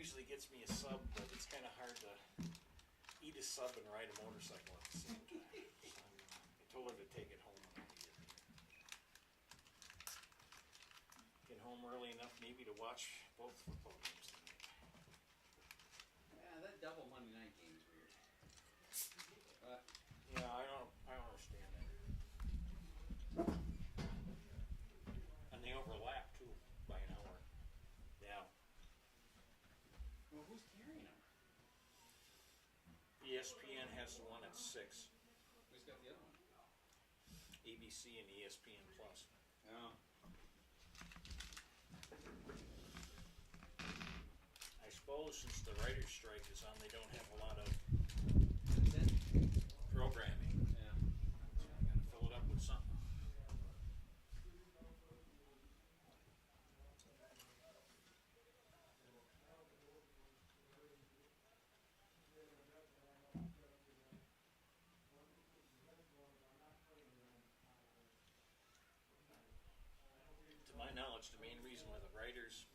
usually gets me a sub, but it's kind of hard to eat a sub and ride a motorcycle at the same time. So I told her to take it home when I get here. Get home early enough maybe to watch both football games tonight. Yeah, that double Monday night game is weird. Yeah, I don't understand that. And they overlap too by an hour. Yeah. Well, who's carrying them? ESPN has the one at 6. Who's got the other one? ABC and ESPN Plus. Oh. I suppose since the writer's strike is on, they don't have a lot of That's it? programming. Yeah. So I gotta fill it up with something. To my knowledge, the main reason why the writers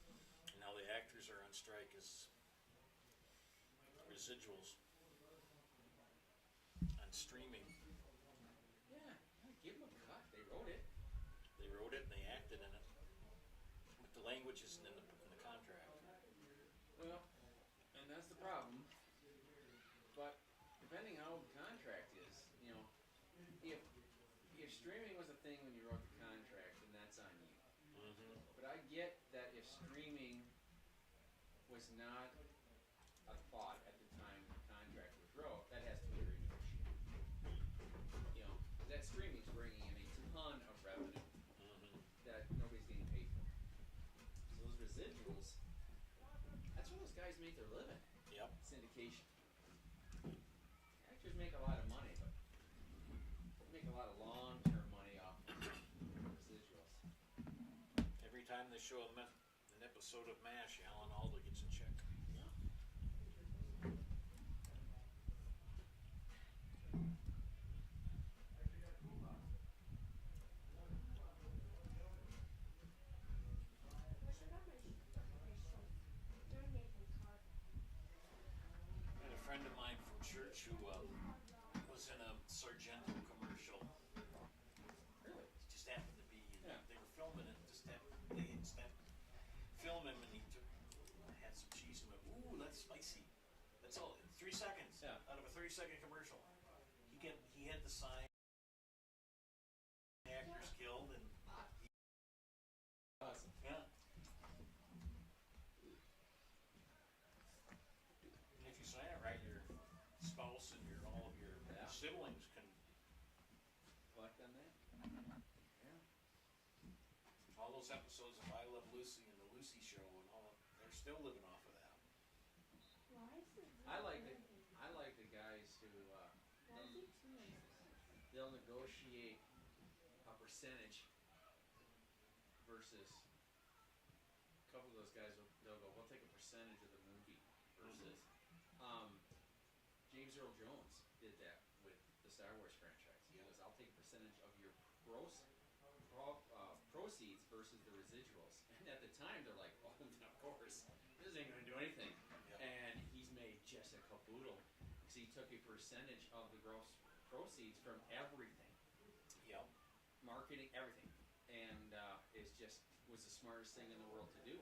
and now the actors are on strike is residuals on streaming. Yeah, give them a cut. They wrote it. They wrote it and they acted in it, but the language isn't in the contract. Well, and that's the problem. But depending how old the contract is, you know, if streaming was a thing when you wrote the contract, then that's on you. Mm-hmm. But I get that if streaming was not a thought at the time the contract was wrote, that has to be renegotiated. You know, that streaming's bringing in a ton of revenue that nobody's getting paid for. So those residuals, that's where those guys make their living. Yep. Syndication. Actors make a lot of money, but they make a lot of long-term money off residuals. Every time they show an episode of MASH, Alan Alda gets a check. I had a friend of mine from church who was in a Sargento commercial. Really? It just happened to be, Yeah. they were filming it, they had film him and he had some cheese and went, ooh, that's spicy. That's all, 3 seconds Yeah. out of a 30-second commercial. He had the sign, actors killed, and Awesome. yeah. And if you sign it right, your spouse and all of your Yeah. siblings can. Collect on that? Yeah. All those episodes of I Love Lucy and the Lucy Show and all, they're still living off of that. I like the guys who they'll negotiate a percentage versus a couple of those guys they'll go, we'll take a percentage of the movie versus James Earl Jones did that with the Star Wars franchise. He goes, I'll take a percentage of your proceeds versus the residuals. And at the time they're like, oh, of course, this ain't gonna do anything. Yep. And he's made just a caboodle because he took a percentage of the gross proceeds from everything, Yep. marketing, everything, and it's just was the smartest thing in the world to do.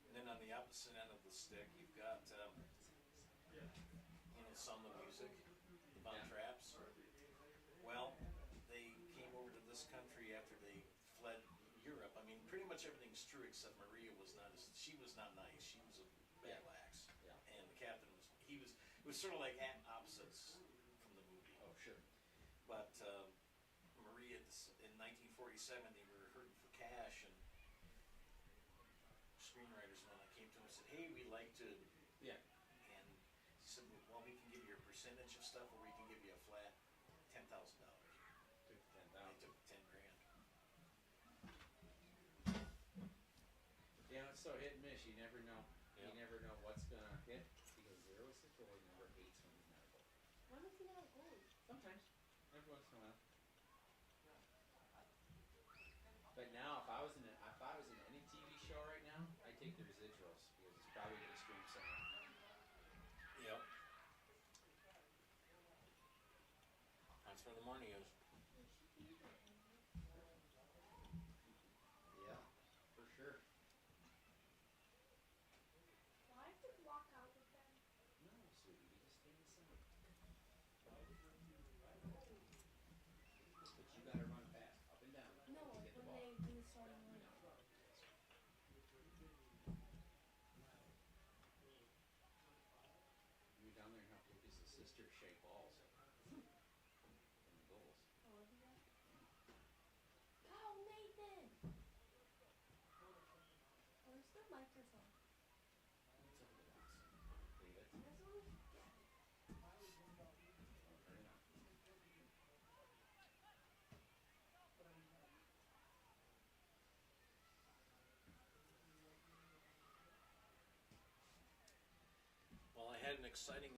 And then on the opposite end of the stick, you've got, Sound of Music, the Von Yeah. Trapps. Well, they came over to this country after they fled Europe. I mean, pretty much everything's true except Maria was not nice. She was a bad lax. Yeah. And the captain it was sort of like opposites from the movie. Oh, sure. But Maria, in 1947, they were hurting for cash, and screenwriters and all that came to him and said, hey, we'd like to, Yeah. and he said, well, we can give you a percentage of stuff, or we can give you a flat $10,000. Took They 10,000. took 10 grand. Yeah, it's so hit and miss. You never know. Yeah. You never know what's gonna hit because zero is the toy number 8's when he's medical. What if you don't go? Sometimes, every once in a while. But now, if I was in any TV show right now, I'd take the residuals That's where the money is. Yeah, for sure. Do I have to walk out with them? No, sweetie, you just stay inside. But you gotta run fast, up and down, No, to like get the when ball. they do start I running. know. That's right. You're down there and help Lucas's sister shake balls in the goals. Olivia? Yeah. Go, Nathan! Where's the microphone? It's over the box. Leave it. You guys always forget. Don't turn it on. Well, I had an exciting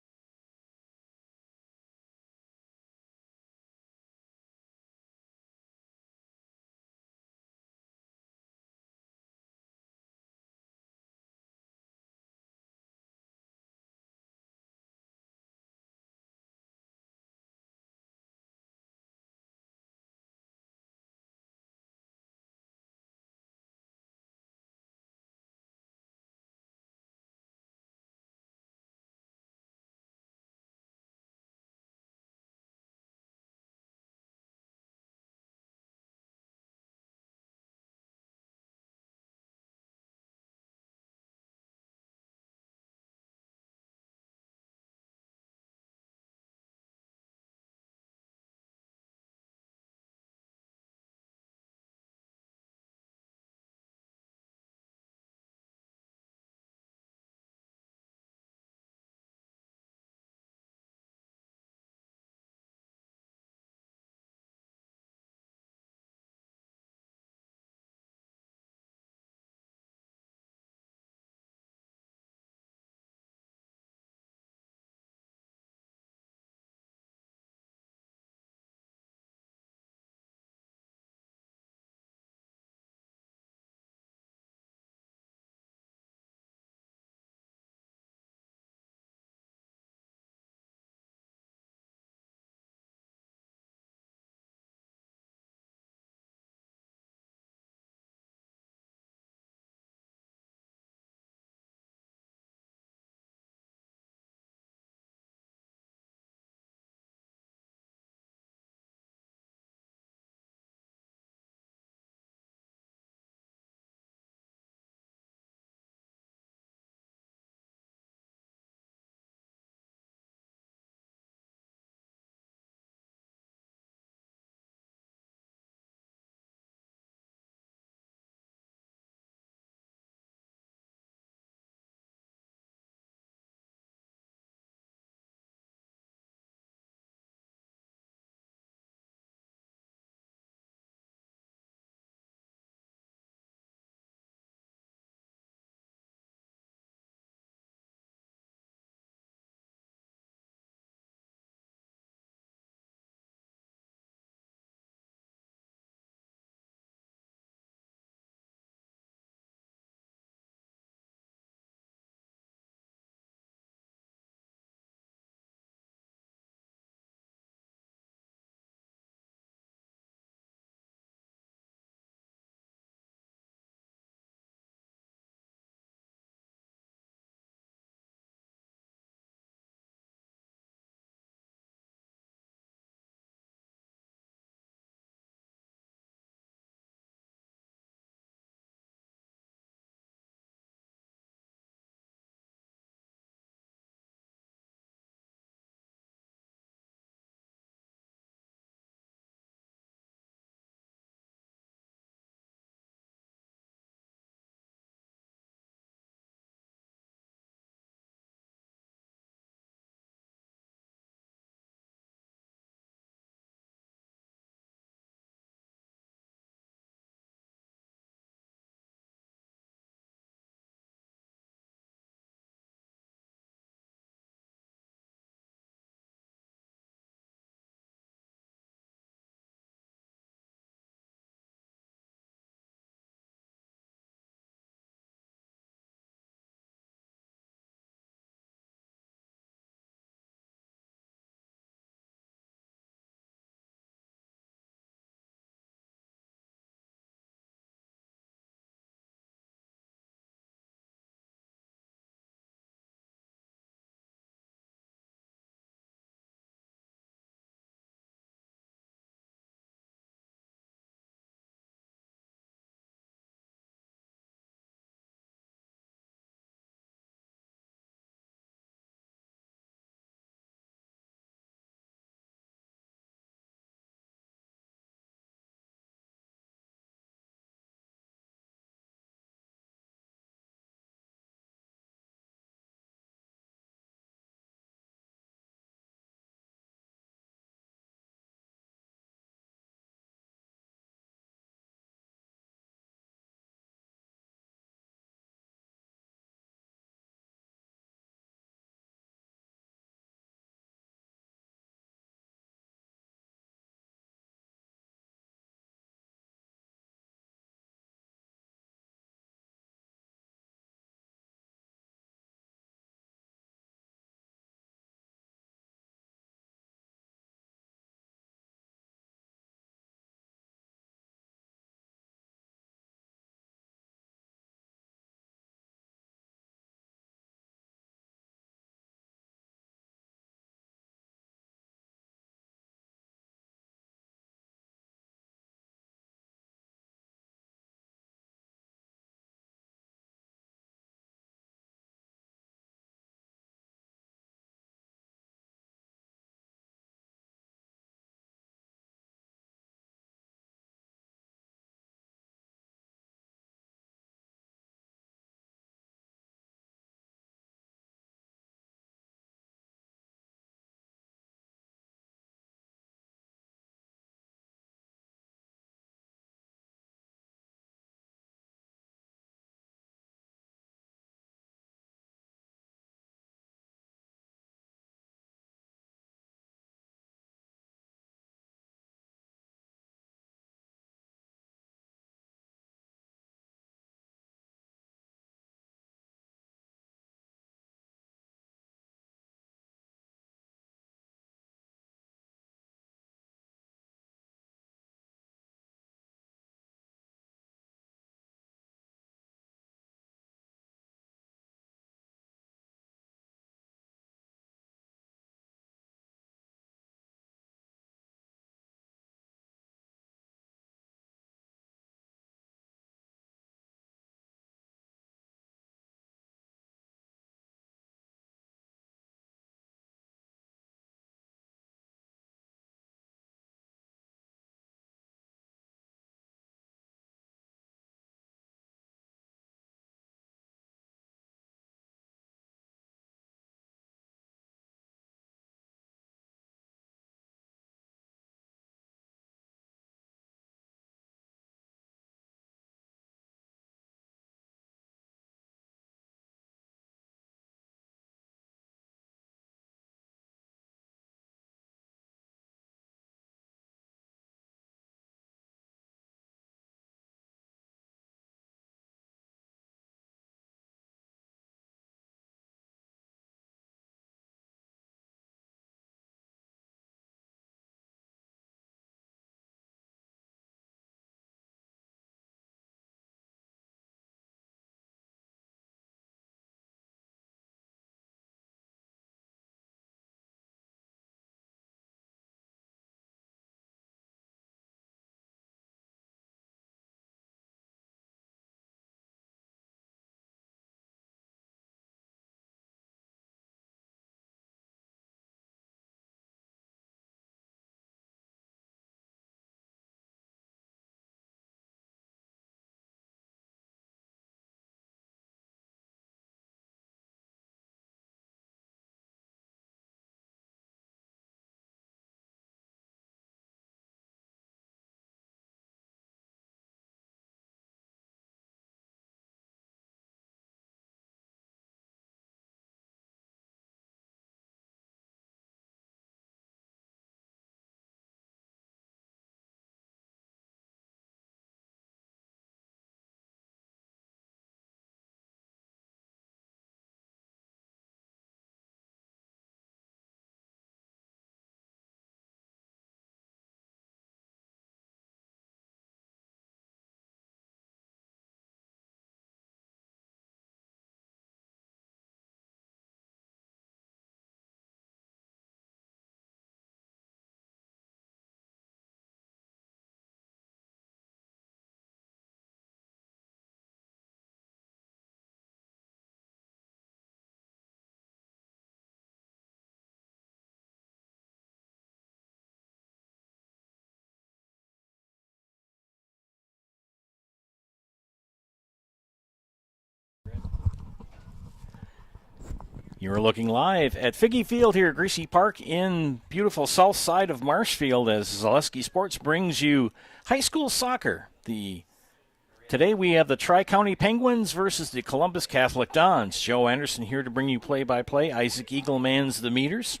You're looking live at Figgy Field here at Greasy Park in beautiful south side of Marshfield as Zaleski Sports brings you high school soccer. Today we have the Tri-County Penguins versus the Columbus Catholic Dons. Joe Anderson here to bring you play-by-play. Isaac Eagle mans the meters.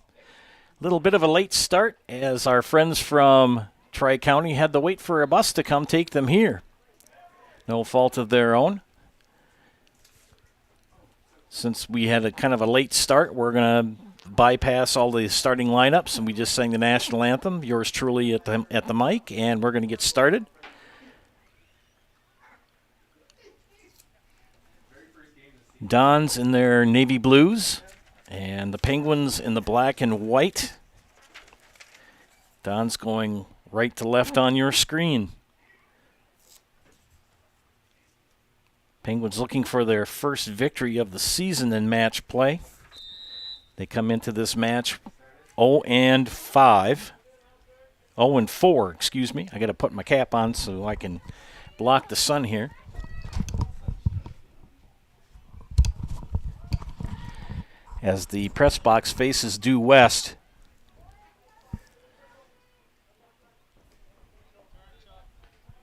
Little bit of a late start as our friends from Tri-County had to wait for a bus to come take them here. No fault of their own. Since we had a kind of a late start, we're going to bypass all the starting lineups, and we just sang the national anthem. Yours truly at the mic, and we're going to get started. Dons in their navy blues, and the Penguins in the black and white. Dons going right to left on your screen. Penguins looking for their first victory of the season in match play. They come into this match 0-5. 0-4, excuse me. I got to put my cap on so I can block the sun here. As the press box faces due west.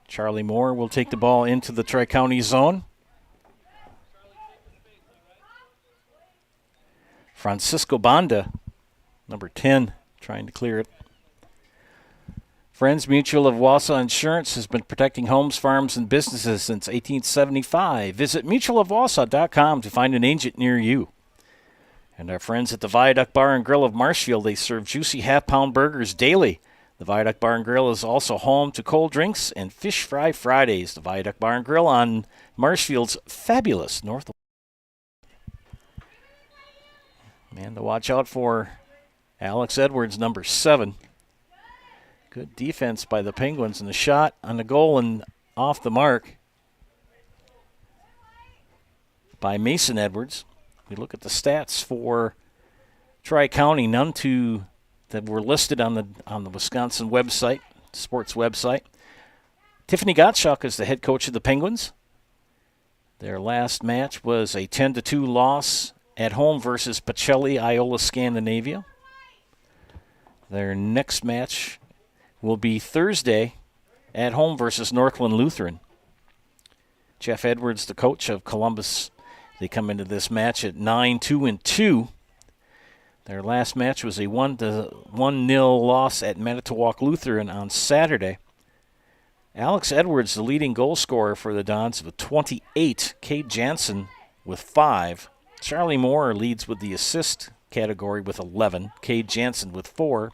Charlie Moore will take the ball into the Tri-County zone. Francisco Banda, number 10, trying to clear it. Friends Mutual of Wausau Insurance has been protecting homes, farms, and businesses since 1875. Visit mutualofwausau.com to find an agent near you. And our friends at the Viaduct Bar and Grill of Marshfield, they serve juicy half-pound burgers daily. The Viaduct Bar and Grill is also home to cold drinks and fish fry Fridays. The Viaduct Bar and Grill on Marshfield's fabulous north. Man to watch out for Alex Edwards, number 7. Good defense by the Penguins, and the shot on the goal and off the mark by Mason Edwards. We look at the stats for Tri-County, none that were listed on the Wisconsin website, sports website. Tiffany Gottschalk is the head coach of the Penguins. Their last match was a 10-2 loss at home versus Pacelli, Iola, Scandinavia. Their next match will be Thursday at home versus Northland Lutheran. Jeff Edwards, the coach of Columbus, they come into this match at 9-2-2. Their last match was a 1-0 loss at Manitowoc Lutheran on Saturday. Alex Edwards, the leading goal scorer for the Dons with 28. Cade Jansen with 5. Charlie Moore leads with the assist category with 11. Cade Jansen with 4.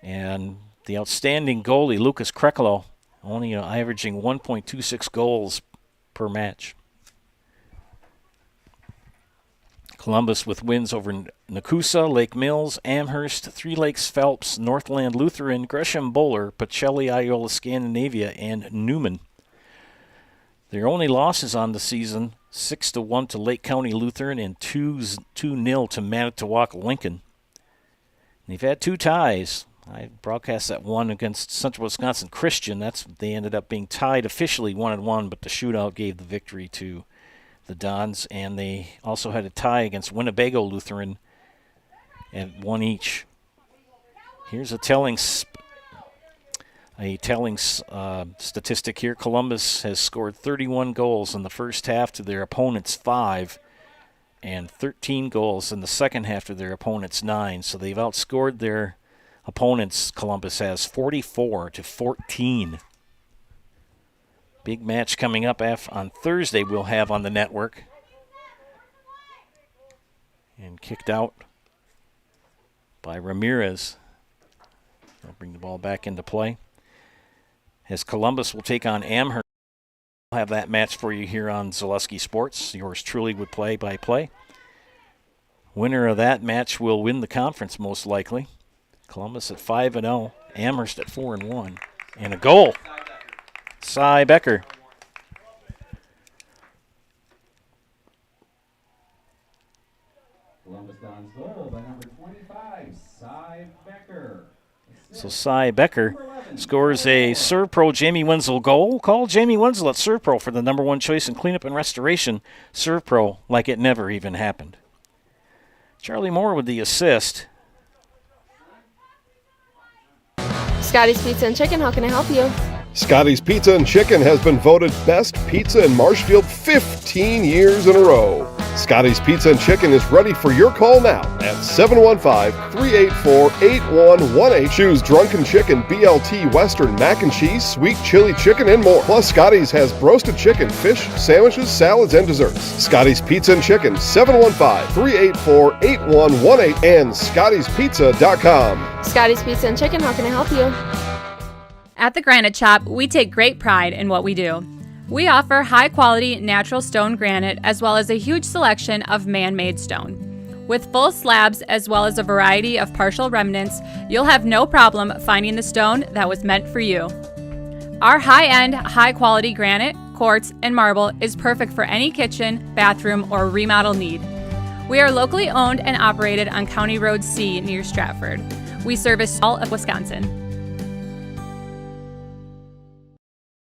And the outstanding goalie, Lucas Krekalo, only averaging 1.26 goals per match. Columbus with wins over Nakusa, Lake Mills, Amherst, Three Lakes Phelps, Northland Lutheran, Gresham Bowler, Pacelli, Iola, Scandinavia, and Newman. Their only losses on the season, 6-1 to Lake County Lutheran and 2-0 to Manitowoc Lincoln. They've had 2 ties. I broadcast that one against Central Wisconsin Christian. They ended up being tied officially 1-1, but the shootout gave the victory to the Dons, and they also had a tie against Winnebago Lutheran at 1 each. Here's a telling statistic here. Columbus has scored 31 goals in the first half to their opponent's 5, and 13 goals in the second half to their opponent's 9. So they've outscored their opponents, Columbus has, 44-14. Big match coming up on Thursday we'll have on the network. And kicked out by Ramirez. They'll bring the ball back into play. As Columbus will take on Amherst. We'll have that match for you here on Zaleski Sports. Yours truly would play-by-play. Winner of that match will win the conference most likely. Columbus at 5-0. Amherst at 4-1. And a goal. Cy Becker. Columbus Dons goal by number 25, Cy Becker. So Cy Becker scores a ServPro Jamie Wenzel goal. Call Jamie Wenzel at ServPro for the #1 choice in cleanup and restoration. ServPro like it never even happened. Charlie Moore with the assist. Scotty's Pizza and Chicken, how can I help you? Scotty's Pizza and Chicken has been voted best pizza in Marshfield 15 years in a row. Scotty's Pizza and Chicken is ready for your call now at 715-384-8118. Choose Drunken Chicken, BLT, Western, Mac and Cheese, Sweet Chili Chicken, and more. Plus, Scotty's has roasted chicken, fish, sandwiches, salads, and desserts. Scotty's Pizza and Chicken, 715-384-8118 and Scotty'sPizza.com. Scotty's Pizza and Chicken, how can I help you? At the Granite Shop, we take great pride in what we do. We offer high-quality natural stone granite as well as a huge selection of man-made stone. With full slabs as well as a variety of partial remnants, you'll have no problem finding the stone that was meant for you. Our high-end, high-quality granite, quartz, and marble is perfect for any kitchen, bathroom, or remodel need. We are locally owned and operated on County Road C near Stratford. We service all of Wisconsin.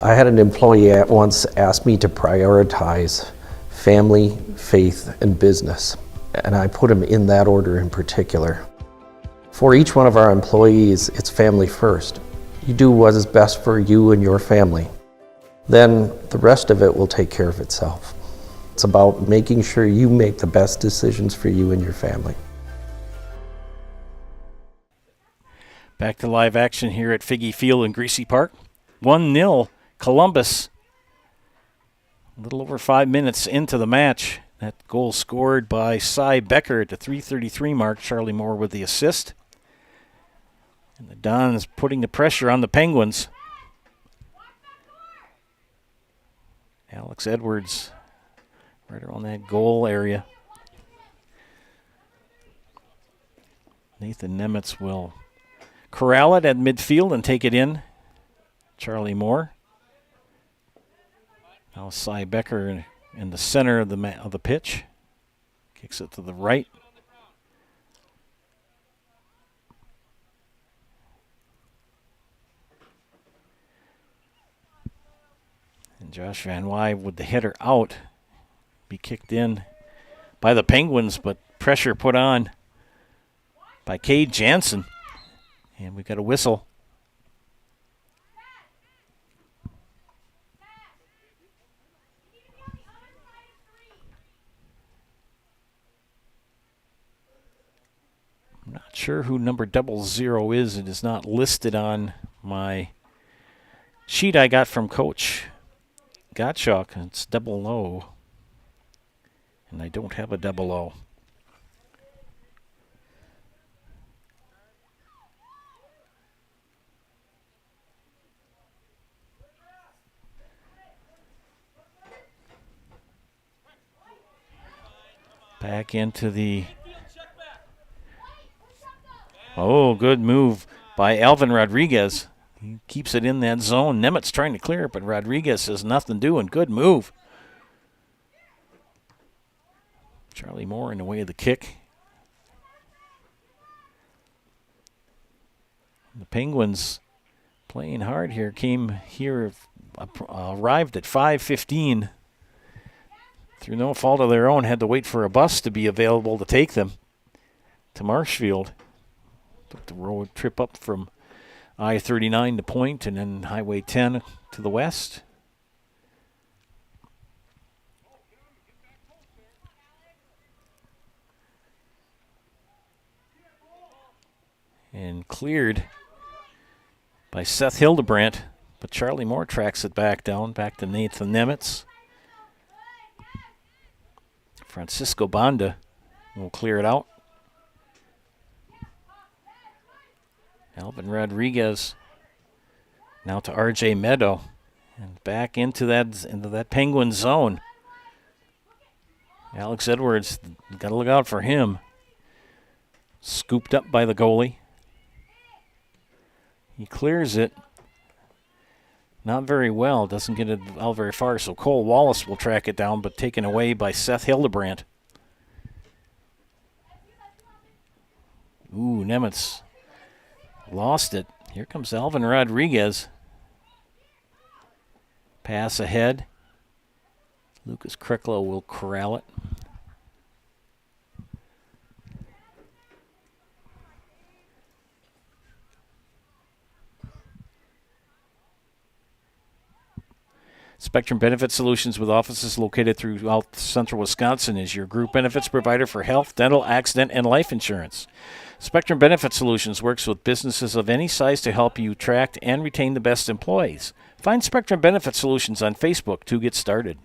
I had an employee at once ask me to prioritize family, faith, and business, and I put them in that order in particular. For each one of our employees, it's family first. You do what is best for you and your family. Then the rest of it will take care of itself. It's about making sure you make the best decisions for you and your family. Back to live action here at Figge Field in Greasy Park. 1-0 Columbus. A little over 5 minutes into the match. That goal scored by Cy Becker at the 3:33 mark. Charlie Moore with the assist. And the Dons putting the pressure on the Penguins. Alex Edwards right around that goal area. Nathan Nemitz will corral it at midfield and take it in. Charlie Moore. Now Cy Becker in the center of the pitch. Kicks it to the right. And Josh Van Wy with the header out. Be kicked in by the Penguins, but pressure put on by Cade Jansen. And we got a whistle. I'm not sure who number 00 is. It is not listed on my sheet I got from Coach Gottschalk. It's 00. And I don't have a 00. Back into the... Oh, good move by Alvin Rodriguez. He keeps it in that zone. Nemitz trying to clear it, but Rodriguez has nothing doing. Good move. Charlie Moore in the way of the kick. The Penguins playing hard here. Came here, arrived at 5:15. Through no fault of their own, had to wait for a bus to be available to take them to Marshfield. Took the road trip up from I-39 to Point and then Highway 10 to the west. And cleared by Seth Hildebrandt, but Charlie Moore tracks it back down, back to Nathan Nemitz. Francisco Banda will clear it out. Alvin Rodriguez now to R.J. Meadow and back into that Penguin zone. Alex Edwards, got to look out for him. Scooped up by the goalie. He clears it. Not very well. Doesn't get it out very far, so Cole Wallace will track it down, but taken away by Seth Hildebrandt. Ooh, Nemitz lost it. Here comes Alvin Rodriguez. Pass ahead. Lucas Cricklow will corral it. Spectrum Benefit Solutions, with offices located throughout central Wisconsin, is your group benefits provider for health, dental, accident, and life insurance. Spectrum Benefit Solutions works with businesses of any size to help you attract and retain the best employees. Find Spectrum Benefit Solutions on Facebook to get started.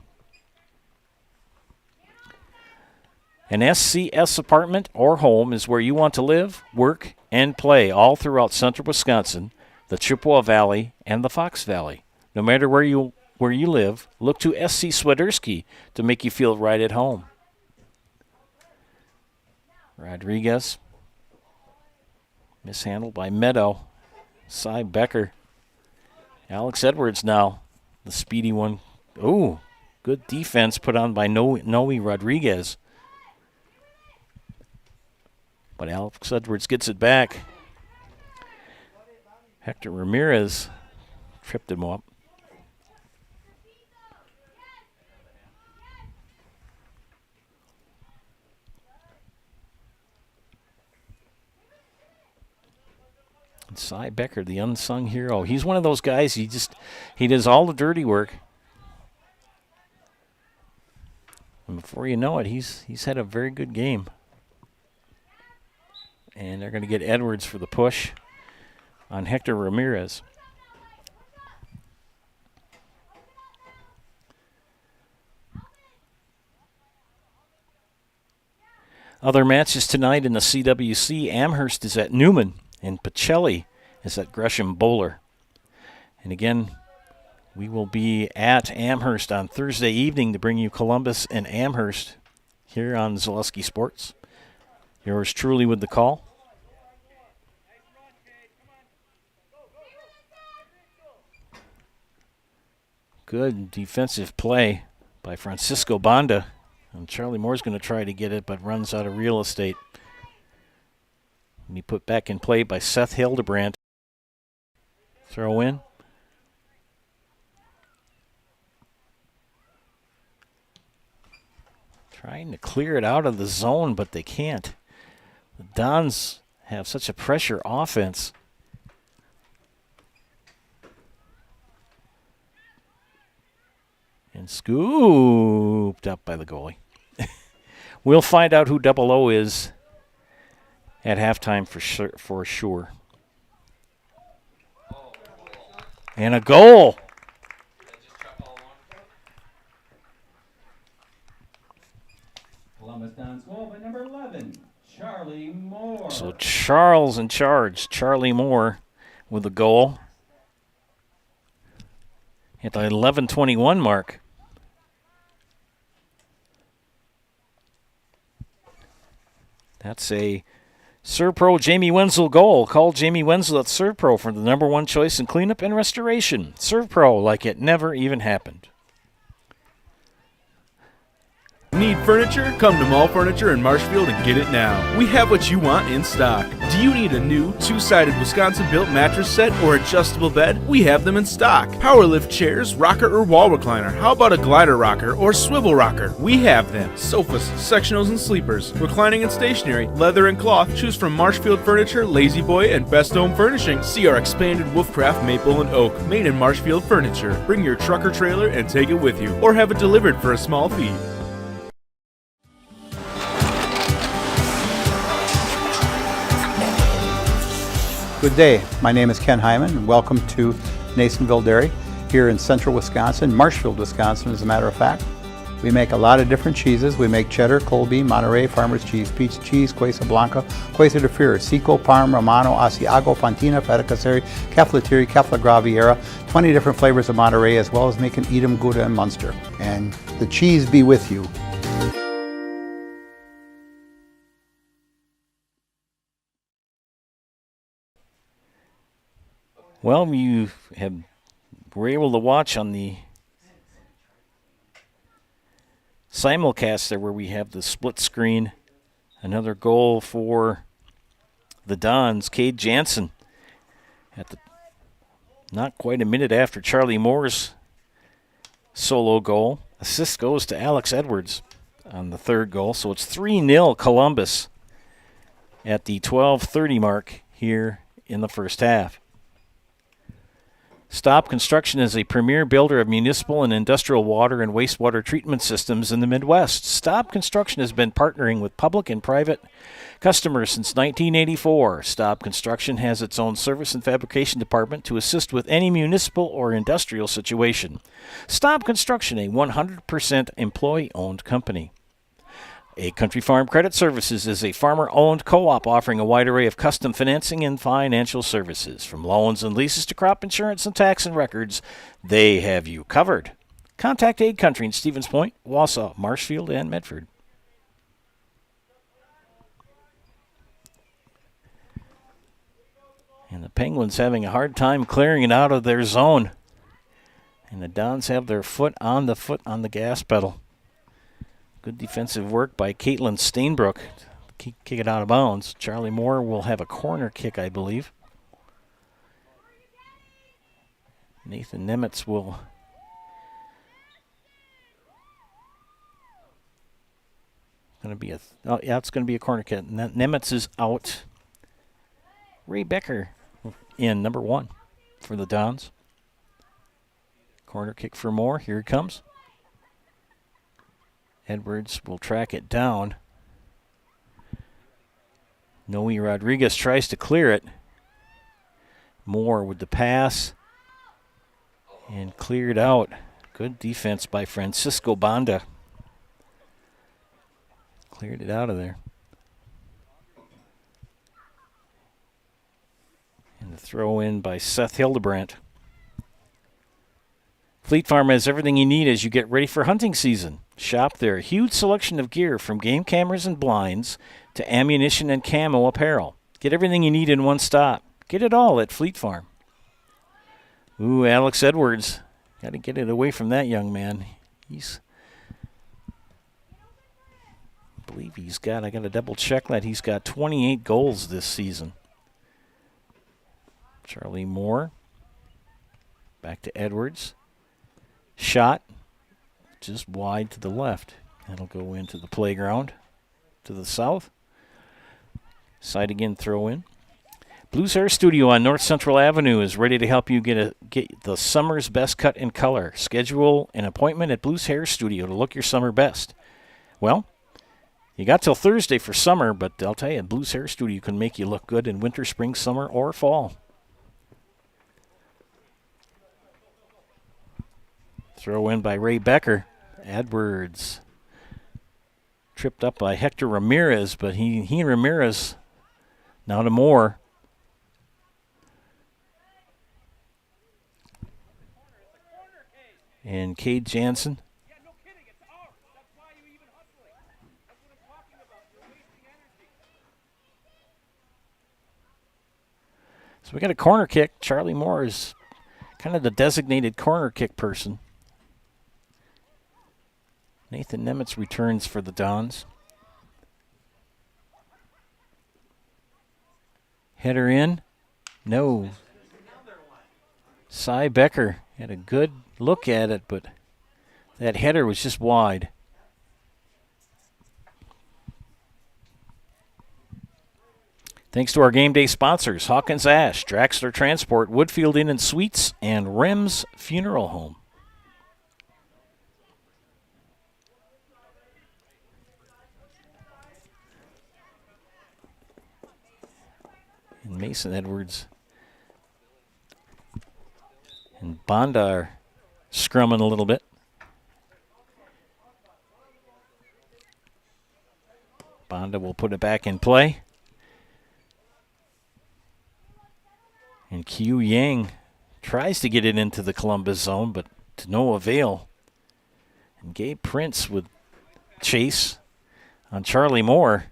An SCS apartment or home is where you want to live, work, and play all throughout central Wisconsin, the Chippewa Valley, and the Fox Valley. No matter where you live, look to SC Swiderski to make you feel right at home. Rodriguez, mishandled by Meadow. Cy Becker. Alex Edwards now, the speedy one. Ooh, good defense put on by Noe Rodriguez. But Alex Edwards gets it back. Hector Ramirez tripped him up. And Cy Becker, the unsung hero. He's one of those guys, he does all the dirty work. And before you know it, he's had a very good game. And they're going to get Edwards for the push on Hector Ramirez. Other matches tonight in the CWC, Amherst is at Newman, and Pacelli is at Gresham Bowler. And again, we will be at Amherst on Thursday evening to bring you Columbus and Amherst here on Zaleski Sports. Yours truly with the call. Good defensive play by Francisco Banda. And Charlie Moore's going to try to get it, but runs out of real estate. And he put back in play by Seth Hildebrandt. Throw in. Trying to clear it out of the zone, but they can't. The Dons have such a pressure offense. And scooped up by the goalie. We'll find out who Double O is at halftime for sure. And a goal. Columbus Dons goal by number 11, Charlie Moore. So Charles in charge. Charlie Moore with the goal at the 11:21 mark. That's a ServPro Jamie Wenzel goal. Call Jamie Wenzel at ServPro for the #1 choice in cleanup and restoration. ServPro, like it never even happened. Need furniture? Come to Mall Furniture in Marshfield and get it now. We have what you want in stock. Do you need a new two-sided Wisconsin-built mattress set or adjustable bed? We have them in stock. Power lift chairs, rocker or wall recliner. How about a glider rocker or swivel rocker? We have them. Sofas, sectionals and sleepers, reclining and stationary, leather and cloth. Choose from Marshfield Furniture, Lazy Boy, and Best Home Furnishing. See our expanded Wolfcraft Maple and Oak, made in Marshfield Furniture. Bring your truck or trailer and take it with you, or have it delivered for a small fee. Good day. My name is Ken Hyman, and welcome to Nasonville Dairy here in central Wisconsin, Marshfield, Wisconsin, as a matter of fact. We make a lot of different cheeses. We make cheddar, Colby, Monterey, Farmer's Cheese, Peach Cheese, Quesa Blanca, Quesa de Fear, Seco, Parm, Romano, Asiago, Fontina, Feta Caseri, Caflatiri, Cafla Graviera, 20 different flavors of Monterey, as well as making Edam, Gouda, and Munster. And the cheese be with you. Well, you were able to watch on the simulcast there where we have the split screen. Another goal for the Dons. Cade Jansen at the not quite a minute after Charlie Moore's solo goal. Assist goes to Alex Edwards on the third goal. So it's 3-0 Columbus at the 12:30 mark here in the first half. Staub Construction is a premier builder of municipal and industrial water and wastewater treatment systems in the Midwest. Staub Construction has been partnering with public and private customers since 1984. Staub Construction has its own service and fabrication department to assist with any municipal or industrial situation. Staub Construction, a 100% employee-owned company. A Country Farm Credit Services is a farmer-owned co-op offering a wide array of custom financing and financial services. From loans and leases to crop insurance and tax and records, they have you covered. Contact Aid Country in Stevens Point, Wausau, Marshfield, and Medford. And the Penguins having a hard time clearing it out of their zone. And the Dons have their foot on the gas pedal. Good defensive work by Caitlin Stainbrook to kick it out of bounds. Charlie Moore will have a corner kick, I believe. Nathan Nemitz will it's going to be a corner kick. Nemitz is out. Ray Becker in, number 1 for the Dons. Corner kick for Moore. Here it comes. Edwards will track it down. Noe Rodriguez tries to clear it. Moore with the pass. And cleared out. Good defense by Francisco Banda. Cleared it out of there. And the throw in by Seth Hildebrandt. Fleet Farm has everything you need as you get ready for hunting season. Shop their huge selection of gear from game cameras and blinds to ammunition and camo apparel. Get everything you need in one stop. Get it all at Fleet Farm. Ooh, Alex Edwards. Got to get it away from that young man. I believe I got to double check that. He's got 28 goals this season. Charlie Moore. Back to Edwards. Shot just wide to the left. That'll go into the playground to the south. Side again, throw in. Blues Hair Studio on North Central Avenue is ready to help you get the summer's best cut in color. Schedule an appointment at Blues Hair Studio to look your summer best. Well, you got till Thursday for summer, but I'll tell you, Blues Hair Studio can make you look good in winter, spring, summer, or fall. Throw in by Ray Becker. Edwards tripped up by Hector Ramirez, but he and Ramirez now to Moore. And Cade Jansen. So we got a corner kick. Charlie Moore is kind of the designated corner kick person. Nathan Nemitz returns for the Dons. Header in. No. Cy Becker had a good look at it, but that header was just wide. Thanks to our game day sponsors, Hawkins Ash, Draxler Transport, Woodfield Inn and Suites, and Rems Funeral Home. And Mason Edwards and Banda are scrumming a little bit. Banda will put it back in play. And Q Yang tries to get it into the Columbus zone, but to no avail. And Gabe Prince with chase on Charlie Moore.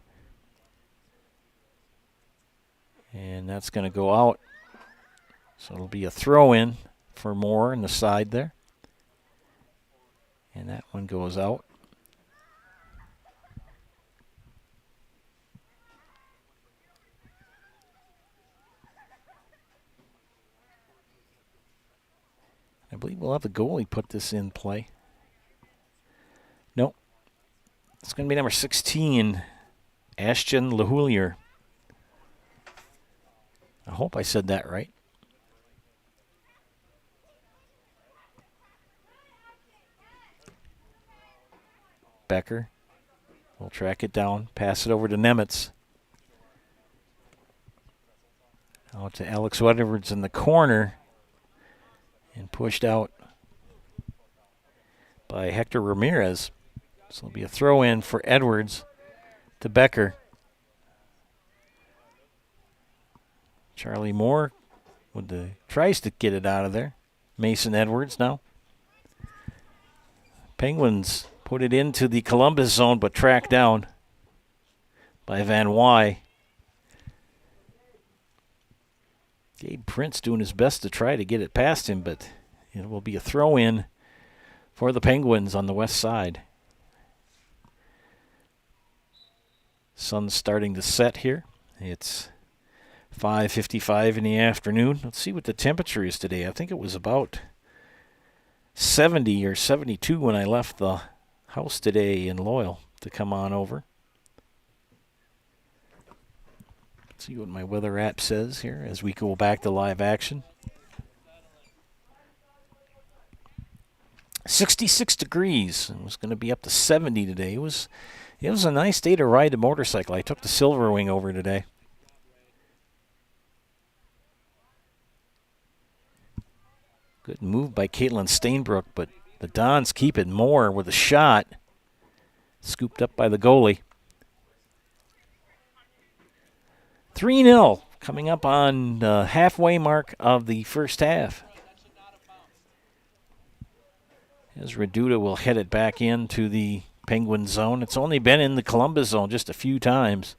And that's going to go out. So it'll be a throw-in for Moore on the side there. And that one goes out. I believe we'll have the goalie put this in play. Nope. It's going to be number 16, Ashton LaHoulier. I hope I said that right. Becker will track it down, pass it over to Nemitz. Out to Alex Edwards in the corner and pushed out by Hector Ramirez. So it'll be a throw in for Edwards to Becker. Charlie Moore tries to get it out of there. Mason Edwards now. Penguins put it into the Columbus zone, but tracked down by Van Wy. Gabe Prince doing his best to try to get it past him, but it will be a throw-in for the Penguins on the west side. Sun's starting to set here. It's 5:55 in the afternoon. Let's see what the temperature is today. I think it was about 70 or 72 when I left the house today in Loyal to come on over. Let's see what my weather app says here as we go back to live action. 66 degrees. It was going to be up to 70 today. It was a nice day to ride the motorcycle. I took the Silverwing over today. Good move by Caitlin Stainbrook, but the Dons keep it. More with a shot. Scooped up by the goalie. 3-0 coming up on the halfway mark of the first half. As Reduta will head it back into the Penguin zone. It's only been in the Columbus zone just a few times.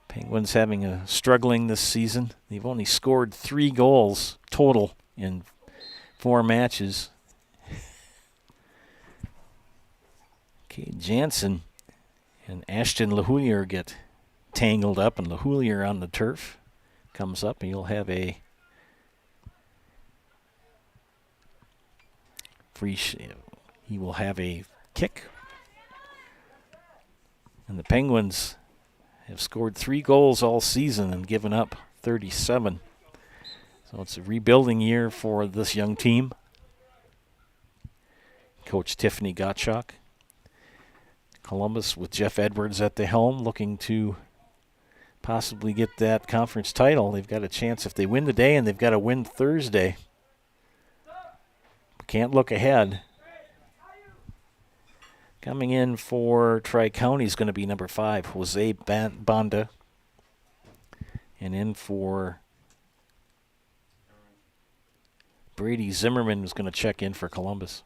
Penguins having a struggling this season. They've only scored 3 goals total in 4 matches. Kate Jansen and Ashton LaHoulier get tangled up, and LaHoulier on the turf comes up, and you'll have a he will have a kick. And the Penguins have scored 3 goals all season and given up 37. So it's a rebuilding year for this young team. Coach Tiffany Gottschalk. Columbus with Jeff Edwards at the helm, looking to possibly get that conference title. They've got a chance if they win today, and they've got to win Thursday. Can't look ahead. Coming in for Tri-County is going to be number 5, Jose Banda. And in for Brady Zimmerman is going to check in for Columbus.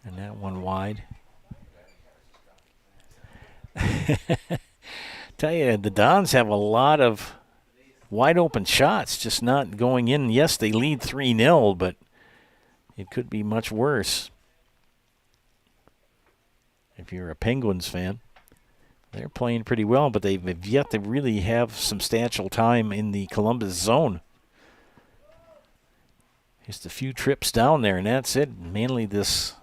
And that one wide. Tell you, the Dons have a lot of wide open shots, just not going in. Yes, they lead 3-0, but it could be much worse. If you're a Penguins fan, they're playing pretty well, but they've yet to really have substantial time in the Columbus zone. Just a few trips down there, and that's it. Mainly this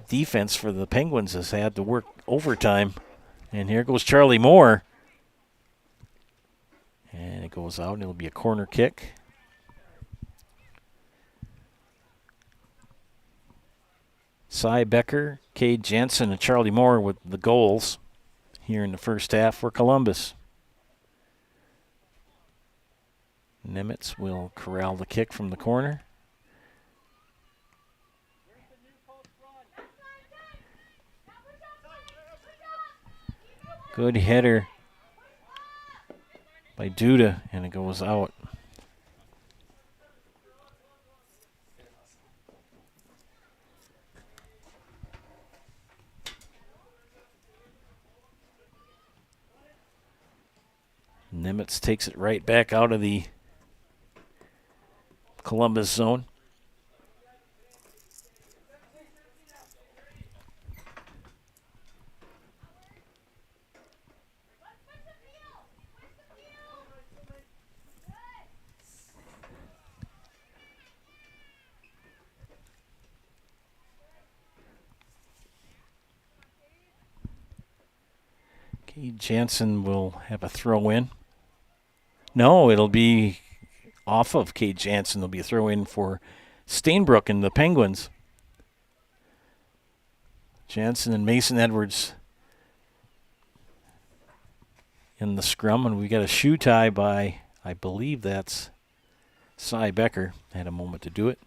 defense for the Penguins has had to work overtime. And here goes Charlie Moore. And it goes out, and it'll be a corner kick. Cy Becker, Cade Jansen, and Charlie Moore with the goals here in the first half for Columbus. Nemitz will corral the kick from the corner. Good header by Duda, and it goes out. Nemitz takes it right back out of the Columbus zone. Jansen will have a throw in. No, it'll be off of Cade Jansen. There'll be a throw in for Stainbrook and the Penguins. Jansen and Mason Edwards in the scrum, and we got a shoe tie by, I believe that's Cy Becker. Had a moment to do it.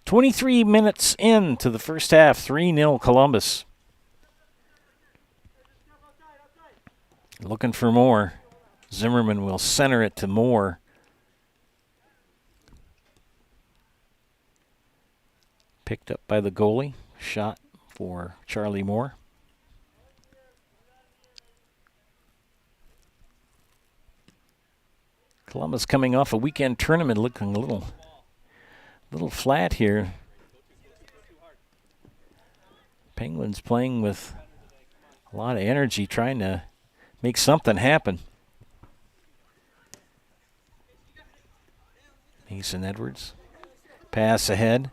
23 minutes into the first half, 3-0 Columbus. Looking for more. Zimmerman will center it to Moore. Picked up by the goalie. Shot for Charlie Moore. Columbus coming off a weekend tournament, looking a little flat here. Penguins playing with a lot of energy, trying to make something happen. Mason Edwards, pass ahead.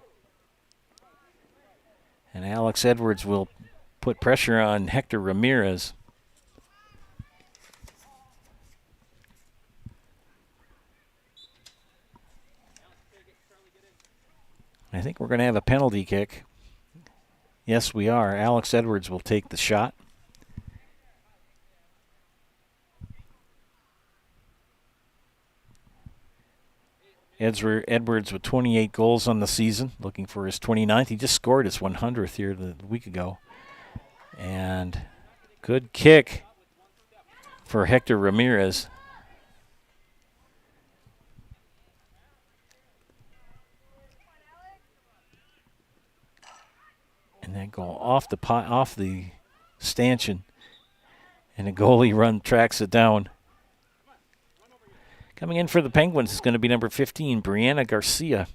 And Alex Edwards will put pressure on Hector Ramirez. I think we're going to have a penalty kick. Yes, we are. Alex Edwards will take the shot. Edwards with 28 goals on the season, looking for his 29th. He just scored his 100th here the week ago. And good kick for Hector Ramirez. And then go off the stanchion, and the goalie tracks it down. Coming in for the Penguins is going to be number 15, Brianna Garcia.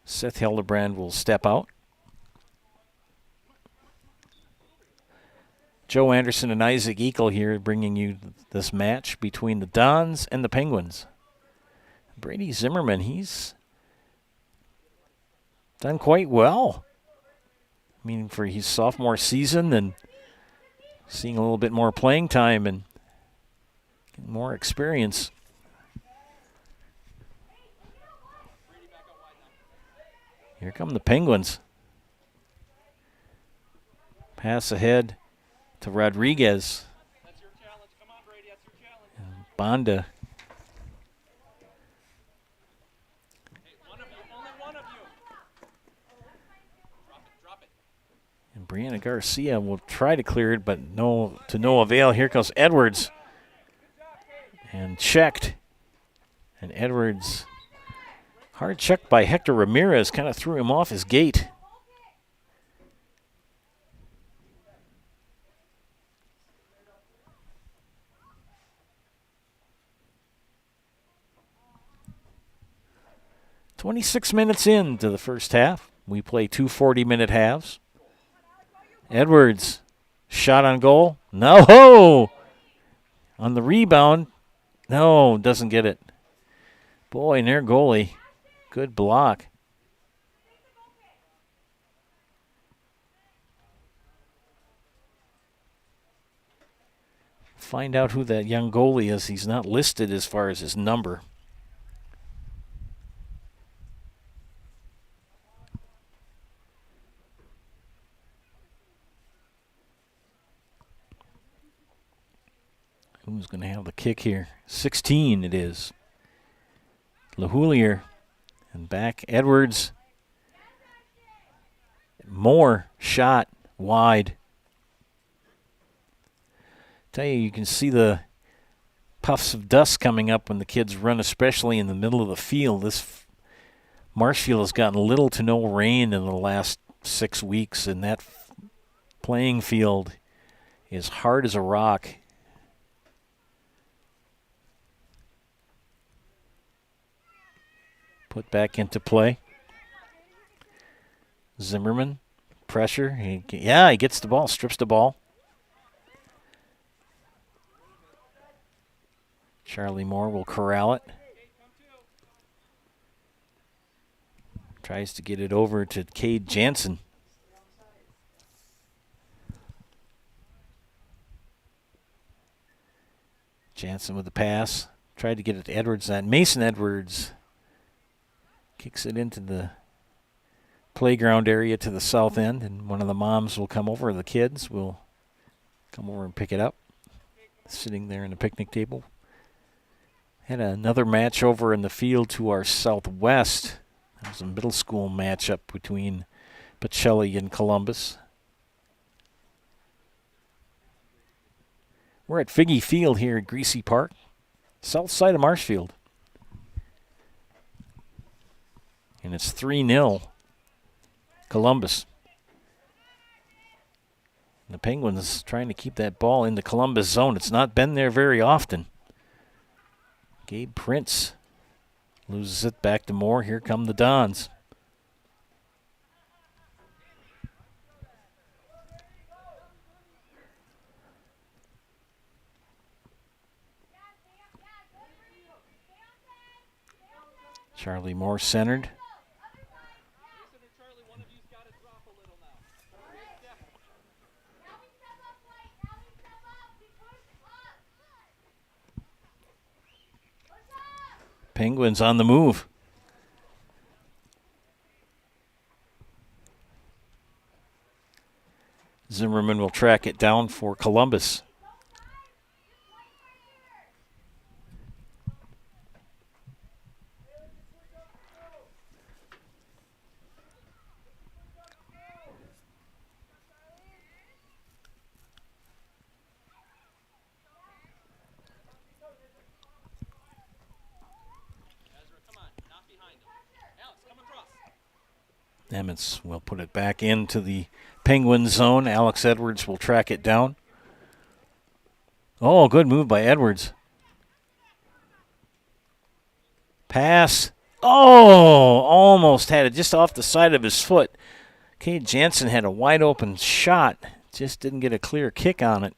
Seth Hildebrand will step out. Joe Anderson and Isaac Eagle here bringing you this match between the Dons and the Penguins. Brady Zimmerman, he's done quite well. I mean, for his sophomore season and seeing a little bit more playing time and getting more experience. Here come the Penguins. Pass ahead to Rodriguez. And Bonda. And Brianna Garcia will try to clear it, but to no avail. Here comes Edwards. And checked. And Edwards, hard check by Hector Ramirez, kind of threw him off his gate. "26 minutes into the first half. We play two 40-minute halves. Edwards, shot on goal. No! On the rebound. No, doesn't get it. Boy, and their goalie. Good block. Find out who that young goalie is. He's not listed as far as his number. Who's going to have the kick here? 16 it is. LaHoulier. And back Edwards. Moore shot wide. Tell you can see the puffs of dust coming up when the kids run, especially in the middle of the field. This Marshfield has gotten little to no rain in the last 6 weeks, and that playing field is hard as a rock. Put back into play. Zimmerman, pressure. He gets the ball, strips the ball. Charlie Moore will corral it. Tries to get it over to Cade Jansen. Jansen with the pass. Tried to get it to Edwards. That Mason Edwards kicks it into the playground area to the south end, and one of the moms will come over, the kids will come over and pick it up, sitting there in the picnic table. Had another match over in the field to our southwest. It was a middle school matchup between Pacelli and Columbus. We're at Figgy Field here at Greasy Park, south side of Marshfield. And it's 3-0 Columbus. And the Penguins trying to keep that ball in the Columbus zone. It's not been there very often. Gabe Prince loses it back to Moore. Here come the Dons. Charlie Moore centered. Penguins on the move. Zimmerman will track it down for Columbus. Emmets will put it back into the Penguin zone. Alex Edwards will track it down. Oh, good move by Edwards. Pass. Oh, almost had it just off the side of his foot. Cade Jansen had a wide open shot. Just didn't get a clear kick on it.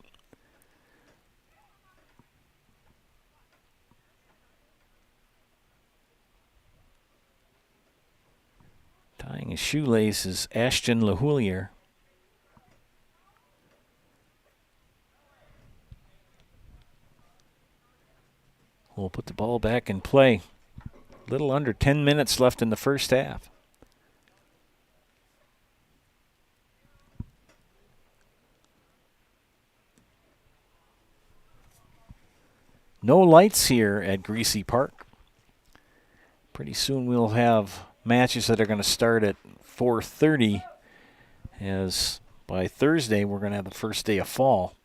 Tying his shoelace is Ashton LaHoulier. We'll put the ball back in play. Little under 10 minutes left in the first half. No lights here at Greasy Park. Pretty soon we'll have matches that are going to start at 4:30, as by Thursday we're going to have the first day of fall.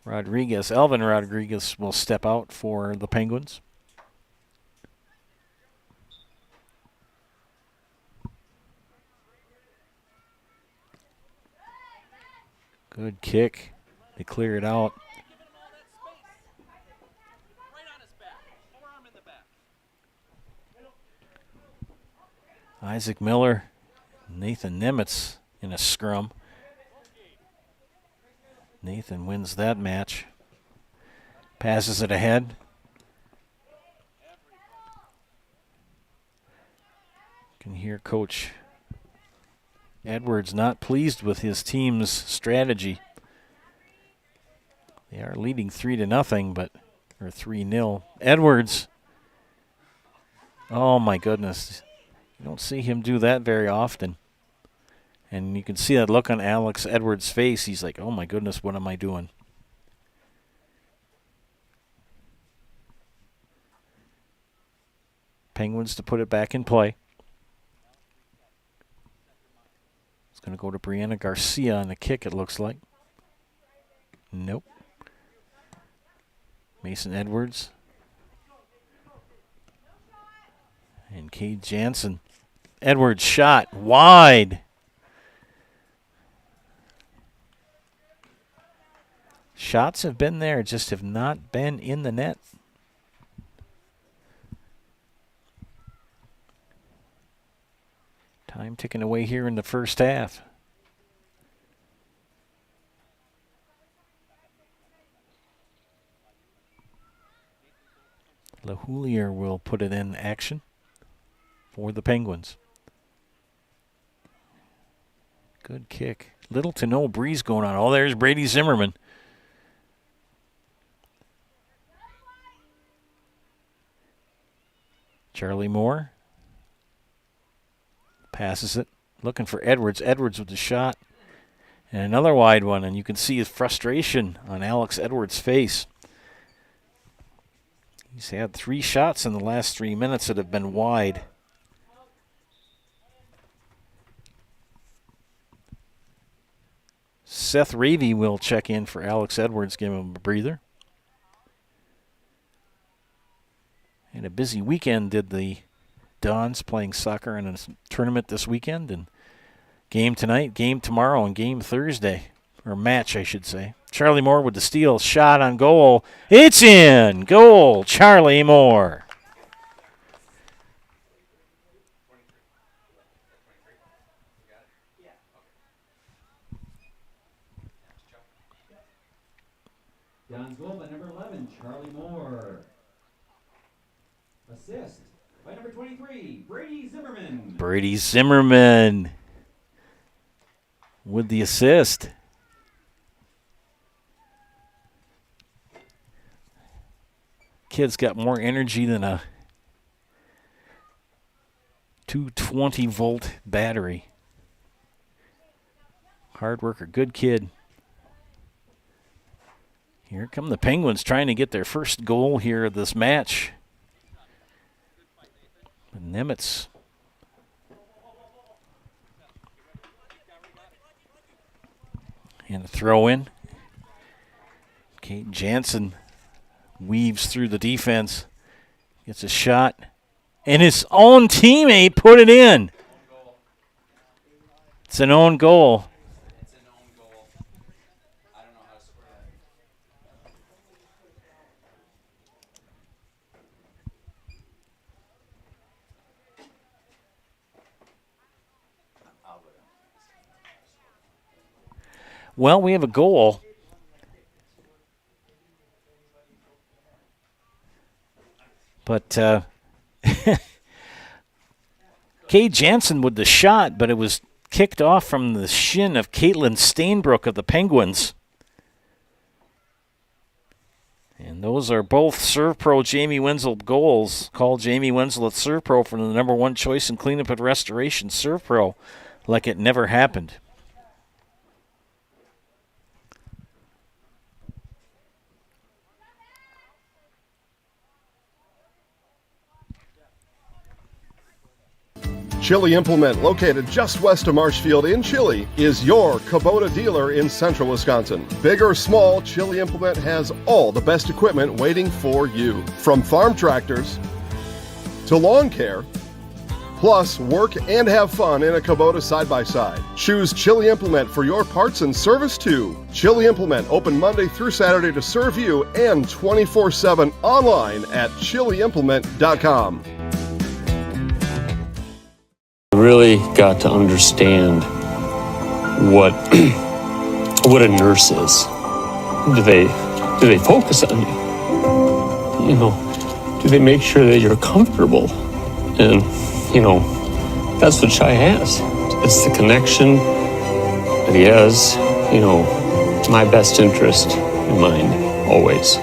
Alvin Rodriguez will step out for the Penguins. Good kick. They clear it out. Isaac Miller, Nathan Nimitz in a scrum. Nathan wins that match. Passes it ahead. Can hear Coach Edwards not pleased with his team's strategy. They are leading 3-0, or 3-0. Edwards. Oh my goodness. You don't see him do that very often. And you can see that look on Alex Edwards' face. He's like, oh my goodness, what am I doing? Penguins to put it back in play. It's going to go to Brianna Garcia on the kick, it looks like. Nope. Mason Edwards. And Cade Jansen. Edwards shot wide. Shots have been there, just have not been in the net. Time ticking away here in the first half. LaHoulier will put it in action for the Penguins. Good kick. Little to no breeze going on. Oh, there's Brady Zimmerman. Charlie Moore passes it. Looking for Edwards. Edwards with the shot. And another wide one, and you can see his frustration on Alex Edwards' face. He's had 3 shots in the last 3 minutes that have been wide. Seth Ravey will check in for Alex Edwards, give him a breather. And a busy weekend did the Dons, playing soccer in a tournament this weekend, and game tonight, game tomorrow, and game Thursday, or match, I should say. Charlie Moore with the steal, shot on goal. It's in! Goal, Charlie Moore. Don's goal by number 11, Charlie Moore. Assist by number 23, Brady Zimmerman. Brady Zimmerman with the assist. Kid's got more energy than a 220-volt battery. Hard worker, good kid. Here come the Penguins trying to get their first goal here of this match. Nemitz. And a throw in. Kate Jansen weaves through the defense. Gets a shot. And his own teammate put it in. It's an own goal. It's an own goal. I don't know how to score that. Well, we have a goal. But Kay Jansen with the shot, but it was kicked off from the shin of Caitlin Stainbrook of the Penguins. And those are both Serve Pro Jamie Wenzel goals. Call Jamie Wenzel at Serve Pro for the number 1 choice in cleanup and restoration. Serve Pro like it never happened. Chili Implement, located just west of Marshfield in Chili, is your Kubota dealer in central Wisconsin. Big or small, Chili Implement has all the best equipment waiting for you. From farm tractors to lawn care, plus work and have fun in a Kubota side-by-side. Choose Chili Implement for your parts and service too. Chili Implement, open Monday through Saturday to serve you and 24/7 online at chiliimplement.com. Really got to understand what what a nurse is. Do they focus on you? You know, do they make sure that you're comfortable? And you know, that's what Shai has. It's the connection that he has. You know, my best interest in mind always.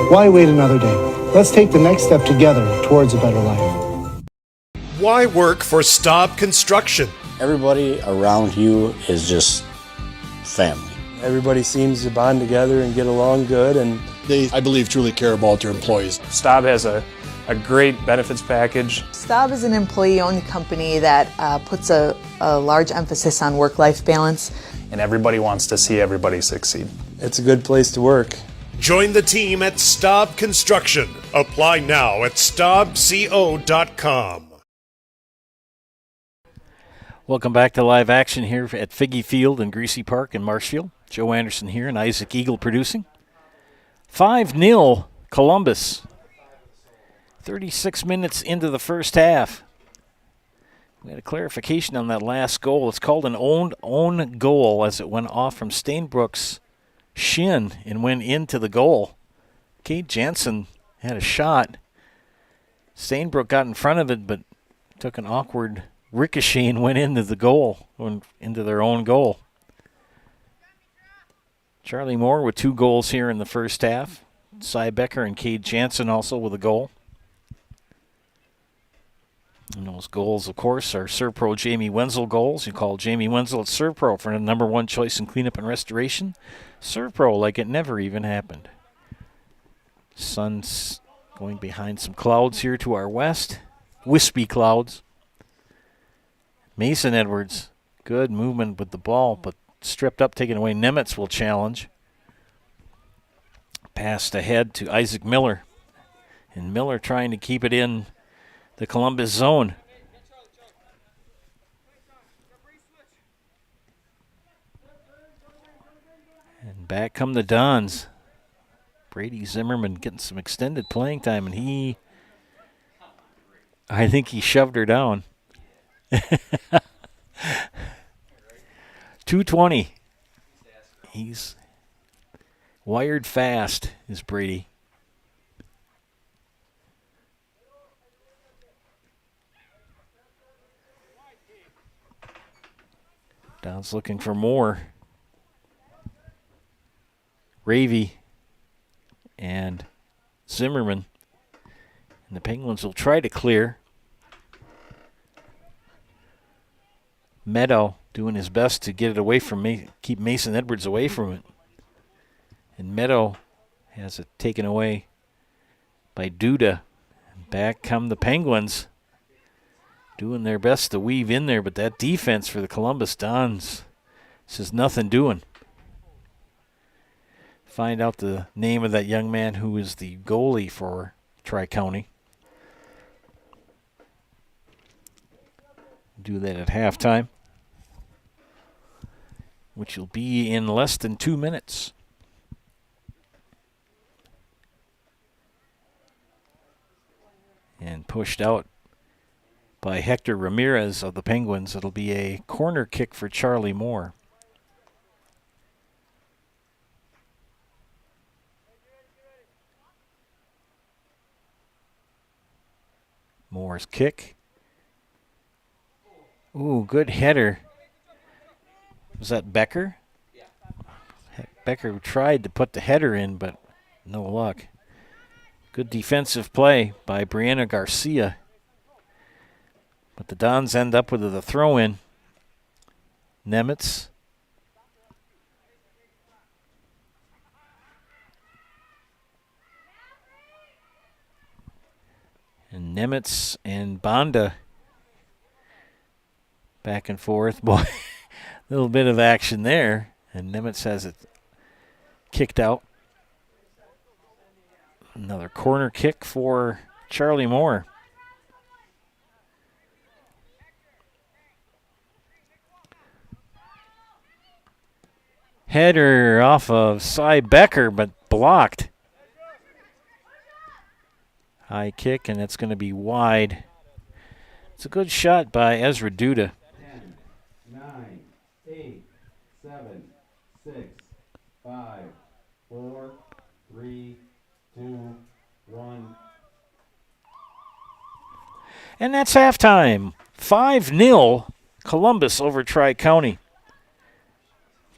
Why wait another day? Let's take the next step together towards a better life. Why work for Staub Construction? Everybody around you is just family. Everybody seems to bond together and get along good, and they, I believe, truly care about their employees. Staub has a great benefits package. Staub is an employee-owned company that puts a large emphasis on work-life balance. And everybody wants to see everybody succeed. It's a good place to work. Join the team at Staub Construction. Apply now at staubco.com. Welcome back to live action here at Figge Field in Greasy Park in Marshfield. Joe Anderson here and Isaac Eagle producing. 5-0 Columbus. 36 minutes into the first half. We had a clarification on that last goal. It's called an own goal as it went off from Stainbrook's shin and went into the goal. Kate Jansen had a shot. Stainbrook got in front of it but took an awkward ricocheted and went into the goal, into their own goal. Charlie Moore with 2 goals here in the first half. Cy Becker and Cade Jansen also with a goal. And those goals, of course, are ServPro Jamie Wenzel goals. You call Jamie Wenzel at ServPro for the #1 choice in cleanup and restoration. ServPro like it never even happened. Sun's going behind some clouds here to our west. Wispy clouds. Mason Edwards, good movement with the ball, but stripped up, taken away. Nemitz will challenge. Passed ahead to Isaac Miller. And Miller trying to keep it in the Columbus zone. And back come the Dons. Brady Zimmerman getting some extended playing time, and I think he shoved her down. 220. He's wired fast, is Brady. Downs looking for more. Ravy and Zimmerman. And the Penguins will try to clear. Meadow doing his best to get it away from me, keep Mason Edwards away from it. And Meadow has it taken away by Duda. And back come the Penguins, doing their best to weave in there, but that defense for the Columbus Dons says nothing doing. Find out the name of that young man who is the goalie for Tri-County. Do that at halftime, which will be in less than 2 minutes. And pushed out by Hector Ramirez of the Penguins. It'll be a corner kick for Charlie Moore. Moore's kick. Ooh, good header. Was that Becker? Yeah. Becker tried to put the header in, but no luck. Good defensive play by Brianna Garcia. But the Dons end up with the throw-in. Nemitz. And Nemitz and Bonda back and forth. Boy, a little bit of action there. And Nemitz has it kicked out. Another corner kick for Charlie Moore. Header off of Cy Becker, but blocked. High kick, and it's going to be wide. It's a good shot by Ezra Duda. 10, 9, 8, 7, 6, 5, 4, 3, 2, 1. And that's halftime. 5-0 Columbus over Tri-County.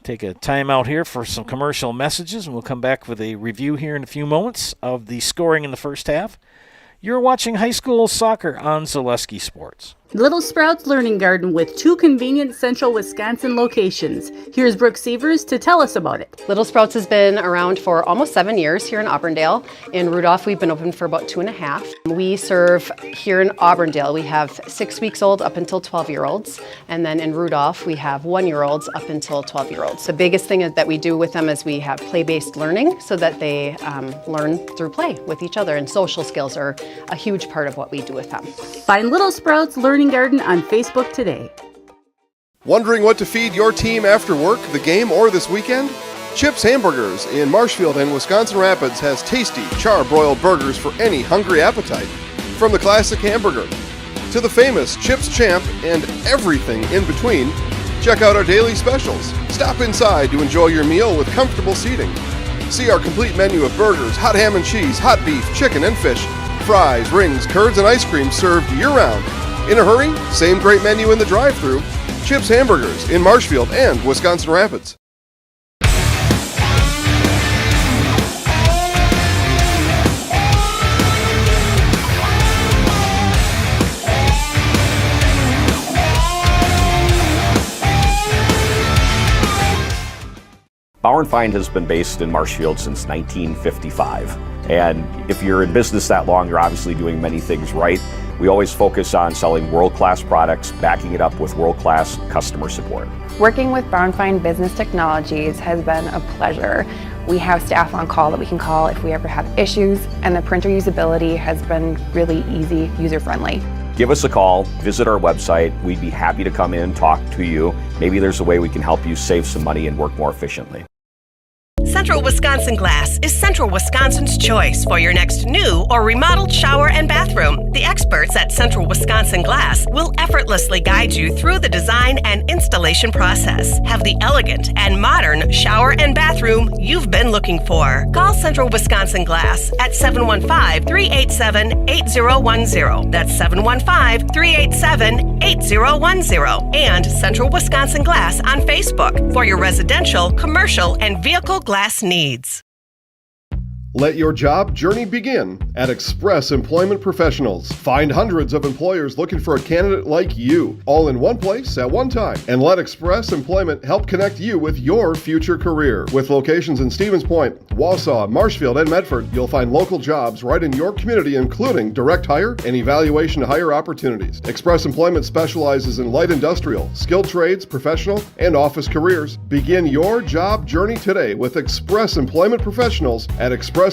Take a timeout here for some commercial messages, and we'll come back with a review here in a few moments of the scoring in the first half. You're watching high school soccer on Zaleski Sports. Little Sprouts Learning Garden with 2 convenient central Wisconsin locations. Here's Brooke Sievers to tell us about it. Little Sprouts has been around for almost 7 years here in Auburndale. In Rudolph, we've been open for about 2.5. We serve here in Auburndale. We have 6 weeks old up until 12-year-olds. And then in Rudolph, we have 1-year-olds up until 12-year-olds. The biggest thing that we do with them is we have play-based learning so that they learn through play with each other. And social skills are a huge part of what we do with them. Find Little Sprouts Learning Garden on Facebook today. Wondering what to feed your team after work, the game, or this weekend? Chips Hamburgers in Marshfield and Wisconsin Rapids has tasty char-broiled burgers for any hungry appetite. From the classic hamburger to the famous Chips Champ and everything in between, check out our daily specials. Stop inside to enjoy your meal with comfortable seating. See our complete menu of burgers, hot ham and cheese, hot beef, chicken and fish, fries, rings, curds, and ice cream served year-round. In a hurry? Same great menu in the drive-thru. Chips Hamburgers in Marshfield and Wisconsin Rapids. Bauer & Feind has been based in Marshfield since 1955. And if you're in business that long, you're obviously doing many things right. We always focus on selling world-class products, backing it up with world-class customer support. Working with Bauer & Feind Business Technologies has been a pleasure. We have staff on call that we can call if we ever have issues, and the printer usability has been really easy, user-friendly. Give us a call, visit our website. We'd be happy to come in, talk to you. Maybe there's a way we can help you save some money and work more efficiently. Central Wisconsin Glass is Central Wisconsin's choice for your next new or remodeled shower and bathroom. The experts at Central Wisconsin Glass will effortlessly guide you through the design and installation process. Have the elegant and modern shower and bathroom you've been looking for. Call Central Wisconsin Glass at 715-387-8010. That's 715-387-8010. And Central Wisconsin Glass on Facebook for your residential, commercial, and vehicle glass needs. Let your job journey begin at Express Employment Professionals. Find hundreds of employers looking for a candidate like you, all in one place at one time. And let Express Employment help connect you with your future career. With locations in Stevens Point, Wausau, Marshfield, and Medford, you'll find local jobs right in your community, including direct hire and evaluation to hire opportunities. Express Employment specializes in light industrial, skilled trades, professional, and office careers. Begin your job journey today with Express Employment Professionals at expresspros.com.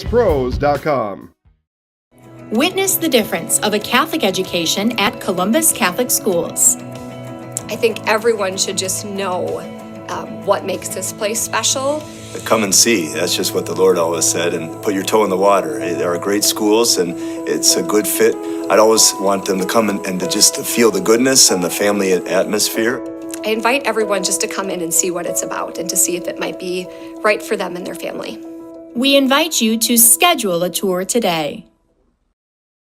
Witness the difference of a Catholic education at Columbus Catholic Schools. I think everyone should just know what makes this place special. Come and see. That's just what the Lord always said, and put your toe in the water. There are great schools, and it's a good fit. I'd always want them to come and to just to feel the goodness and the family atmosphere. I invite everyone just to come in and see what it's about and to see if it might be right for them and their family. We invite you to schedule a tour today.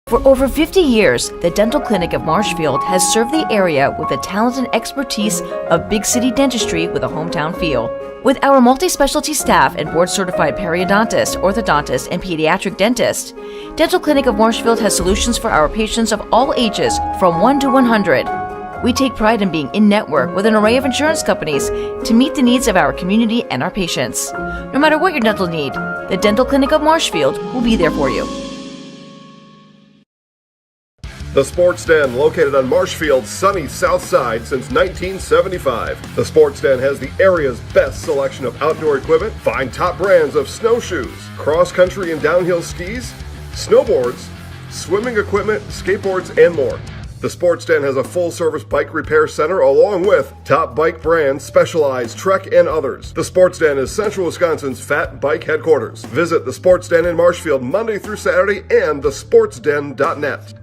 For over 50 years, the Dental Clinic of Marshfield has served the area with the talent and expertise of big city dentistry with a hometown feel. With our multi-specialty staff and board-certified periodontist, orthodontist, and pediatric dentist, Dental Clinic of Marshfield has solutions for our patients of all ages from 1 to 100. We take pride in being in-network with an array of insurance companies to meet the needs of our community and our patients. No matter what your dental need, the Dental Clinic of Marshfield will be there for you. The Sports Den, located on Marshfield's sunny south side since 1975. The Sports Den has the area's best selection of outdoor equipment. Find top brands of snowshoes, cross-country and downhill skis, snowboards, swimming equipment, skateboards, and more. The Sports Den has a full-service bike repair center along with top bike brands, Specialized, Trek, and others. The Sports Den is Central Wisconsin's Fat Bike headquarters. Visit the Sports Den in Marshfield Monday through Saturday and thesportsden.net.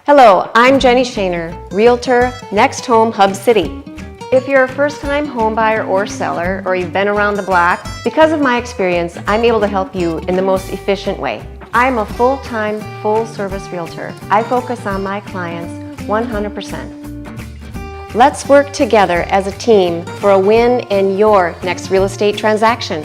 Hello, I'm Jenny Shaner, Realtor, Next Home Hub City. If you're a first-time home buyer or seller, or you've been around the block, because of my experience, I'm able to help you in the most efficient way. I'm a full-time, full-service realtor. I focus on my clients 100%. Let's work together as a team for a win in your next real estate transaction.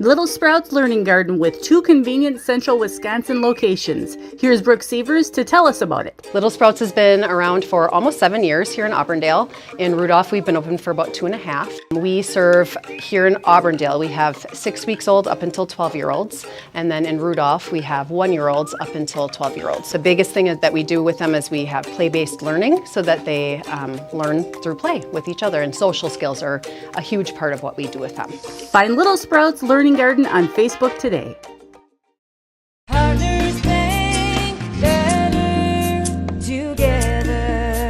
Little Sprouts Learning Garden with 2 convenient Central Wisconsin locations. Here's Brooke Sievers to tell us about it. Little Sprouts has been around for almost 7 years here in Auburndale. In Rudolph, we've been open for about 2.5. We serve here in Auburndale, we have 6 weeks old up until 12-year-olds. And then in Rudolph, we have 1-year-olds up until 12-year-olds. The biggest thing that we do with them is we have play-based learning so that they learn through play with each other. And social skills are a huge part of what we do with them. Find Little Sprouts Learning Garden on Facebook today.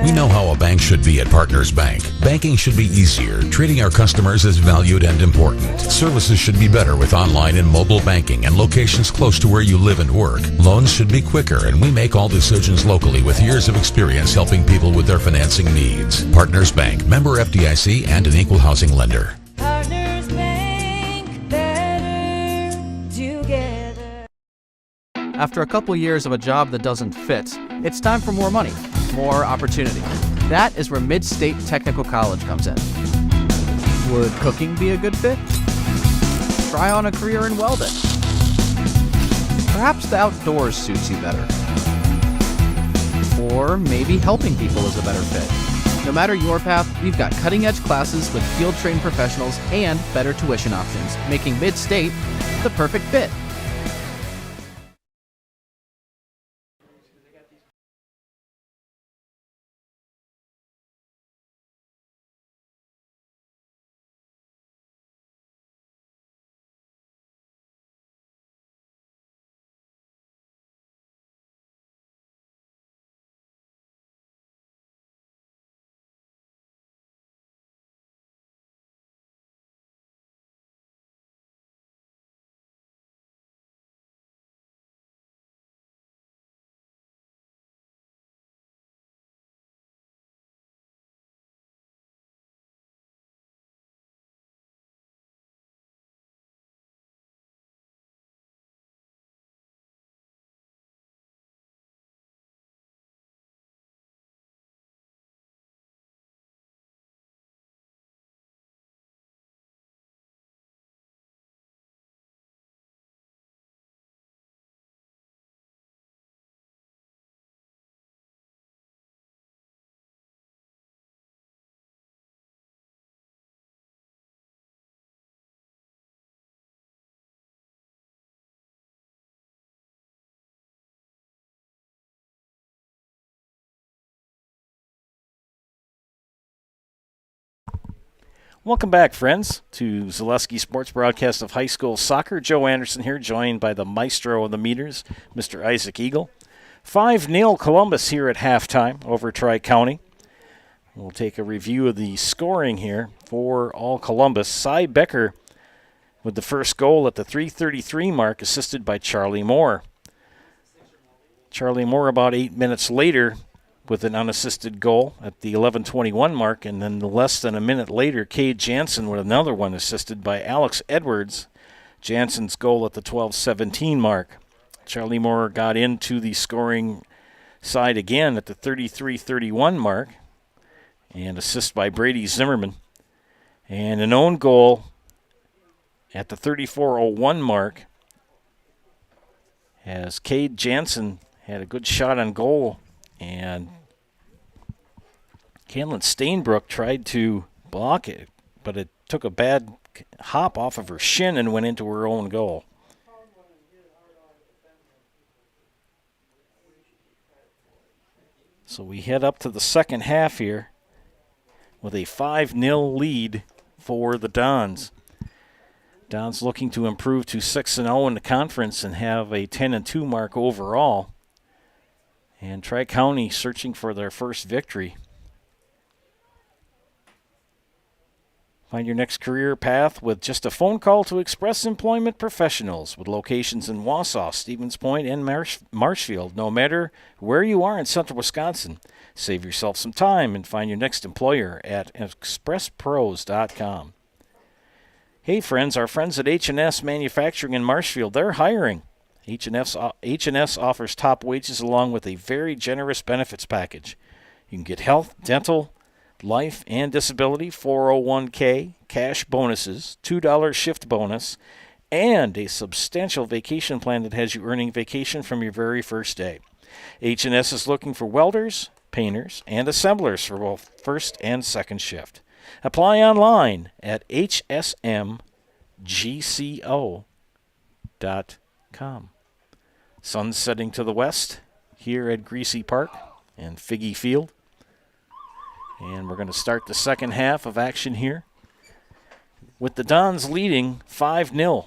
We know how a bank should be at Partners Bank. Banking should be easier. Treating our customers as valued and important. Services should be better with online and mobile banking and locations close to where you live and work. Loans should be quicker, and we make all decisions locally with years of experience helping people with their financing needs. Partners Bank, member FDIC, and an equal housing lender. Partners Bank, After a couple years of a job that doesn't fit, it's time for more money, more opportunity. That is where Mid-State Technical College comes in. Would cooking be a good fit? Try on a career in welding. Perhaps the outdoors suits you better. Or maybe helping people is a better fit. No matter your path, we've got cutting-edge classes with field-trained professionals and better tuition options, making Mid-State the perfect fit. Welcome back, friends, to Zaleski Sports Broadcast of High School Soccer. Joe Anderson here, joined by the maestro of the meters, Mr. Isaac Eagle. 5-0 Columbus here at halftime over Tri-County. We'll take a review of the scoring here for all Columbus. Cy Becker with the first goal at the 3:33 mark, assisted by Charlie Moore. Charlie Moore about 8 minutes later with an unassisted goal at the 11:21 mark, and then less than a minute later, Cade Jansen with another one assisted by Alex Edwards. Jansen's goal at the 12:17 mark. Charlie Moore got into the scoring side again at the 33:31 mark, and assist by Brady Zimmerman. And an own goal at the 34:01 mark, as Cade Jansen had a good shot on goal, and Caitlin Stainbrook tried to block it, but it took a bad hop off of her shin and went into her own goal. So we head up to the second half here with a 5-0 lead for the Dons. Dons looking to improve to 6-0 in the conference and have a 10-2 mark overall. And Tri-County searching for their first victory. Find your next career path with just a phone call to Express Employment Professionals, with locations in Wausau, Stevens Point, and Marshfield. No matter where you are in central Wisconsin, save yourself some time and find your next employer at expresspros.com. Hey friends, our friends at H&S Manufacturing in Marshfield, they're hiring. H&S offers top wages along with a very generous benefits package. You can get health, dental, life, and disability, 401k, cash bonuses, $2 shift bonus, and a substantial vacation plan that has you earning vacation from your very first day. H&S is looking for welders, painters, and assemblers for both first and second shift. Apply online at hsmgco.com. Sun setting to the west here at Greasy Park and Figgy Field. And we're going to start the second half of action here with the Dons leading 5-0.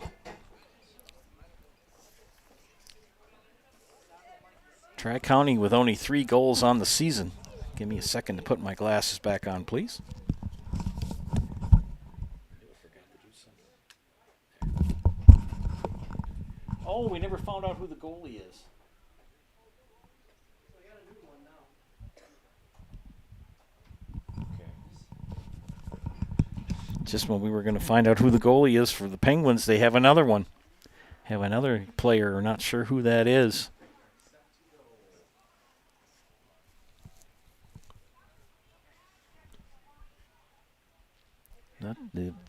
Tri-County with only 3 goals on the season. Give me a second to put my glasses back on, please. Oh, we never found out who the goalie is. Just when we were going to find out who the goalie is for the Penguins, they have another one. have another player. We're not sure who that is.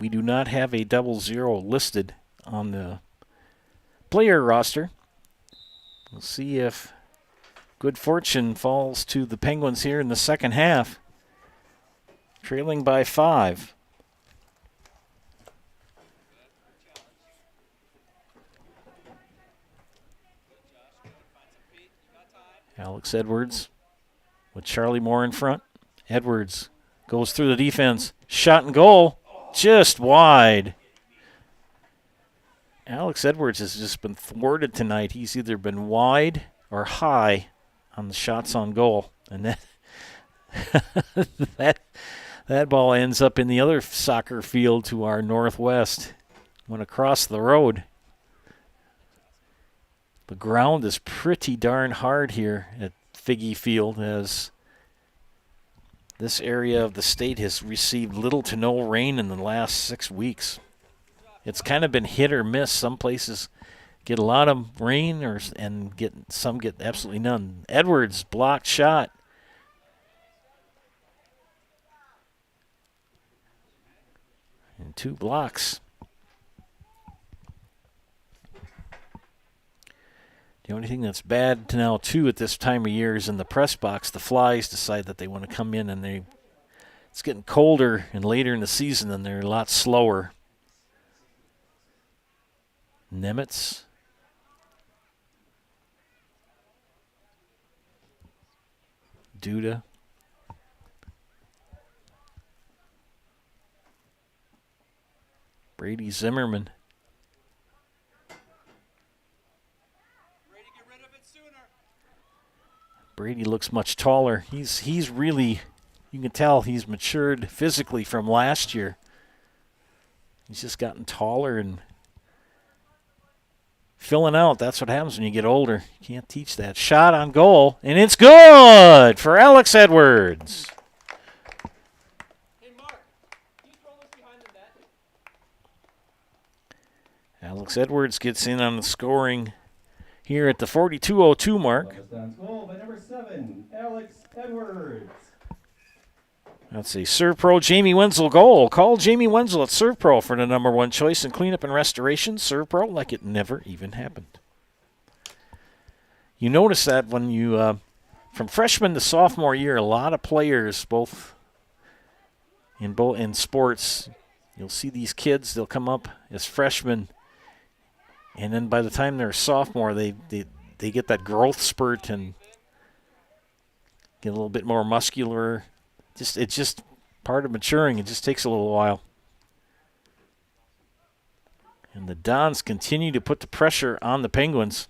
We do not have a 00 listed on the player roster. We'll see if good fortune falls to the Penguins here in the second half, trailing by 5. Alex Edwards with Charlie Moore in front. Edwards goes through the defense. Shot and goal. Just wide. Alex Edwards has just been thwarted tonight. He's either been wide or high on the shots on goal. And that ball ends up in the other soccer field to our northwest. Went across the road. The ground is pretty darn hard here at Figge Field, as this area of the state has received little to no rain in the last 6 weeks. It's kind of been hit or miss. Some places get a lot of rain and some get absolutely none. Edwards, blocked shot. And 2 blocks. The only thing that's bad now, too, at this time of year is in the press box, the Flies decide that they want to come in, and it's getting colder and later in the season, and they're a lot slower. Nemitz. Duda. Brady Zimmerman. Brady looks much taller. He's really, you can tell he's matured physically from last year. He's just gotten taller and filling out. That's what happens when you get older. You can't teach that. Shot on goal, and it's good for Alex Edwards. Alex Edwards gets in on the scoring here at the 42:02 mark. Goal by number 7, Alex Edwards. That's a ServPro Jamie Wenzel goal. Call Jamie Wenzel at ServPro for the #1 choice in cleanup and restoration. ServPro, like it never even happened. You notice that when you, from freshman to sophomore year, a lot of players, both in sports, you'll see these kids, they'll come up as freshmen, and then by the time they're a sophomore, they get that growth spurt and get a little bit more muscular. It's just part of maturing. It just takes a little while. And the Dons continue to put the pressure on the Penguins.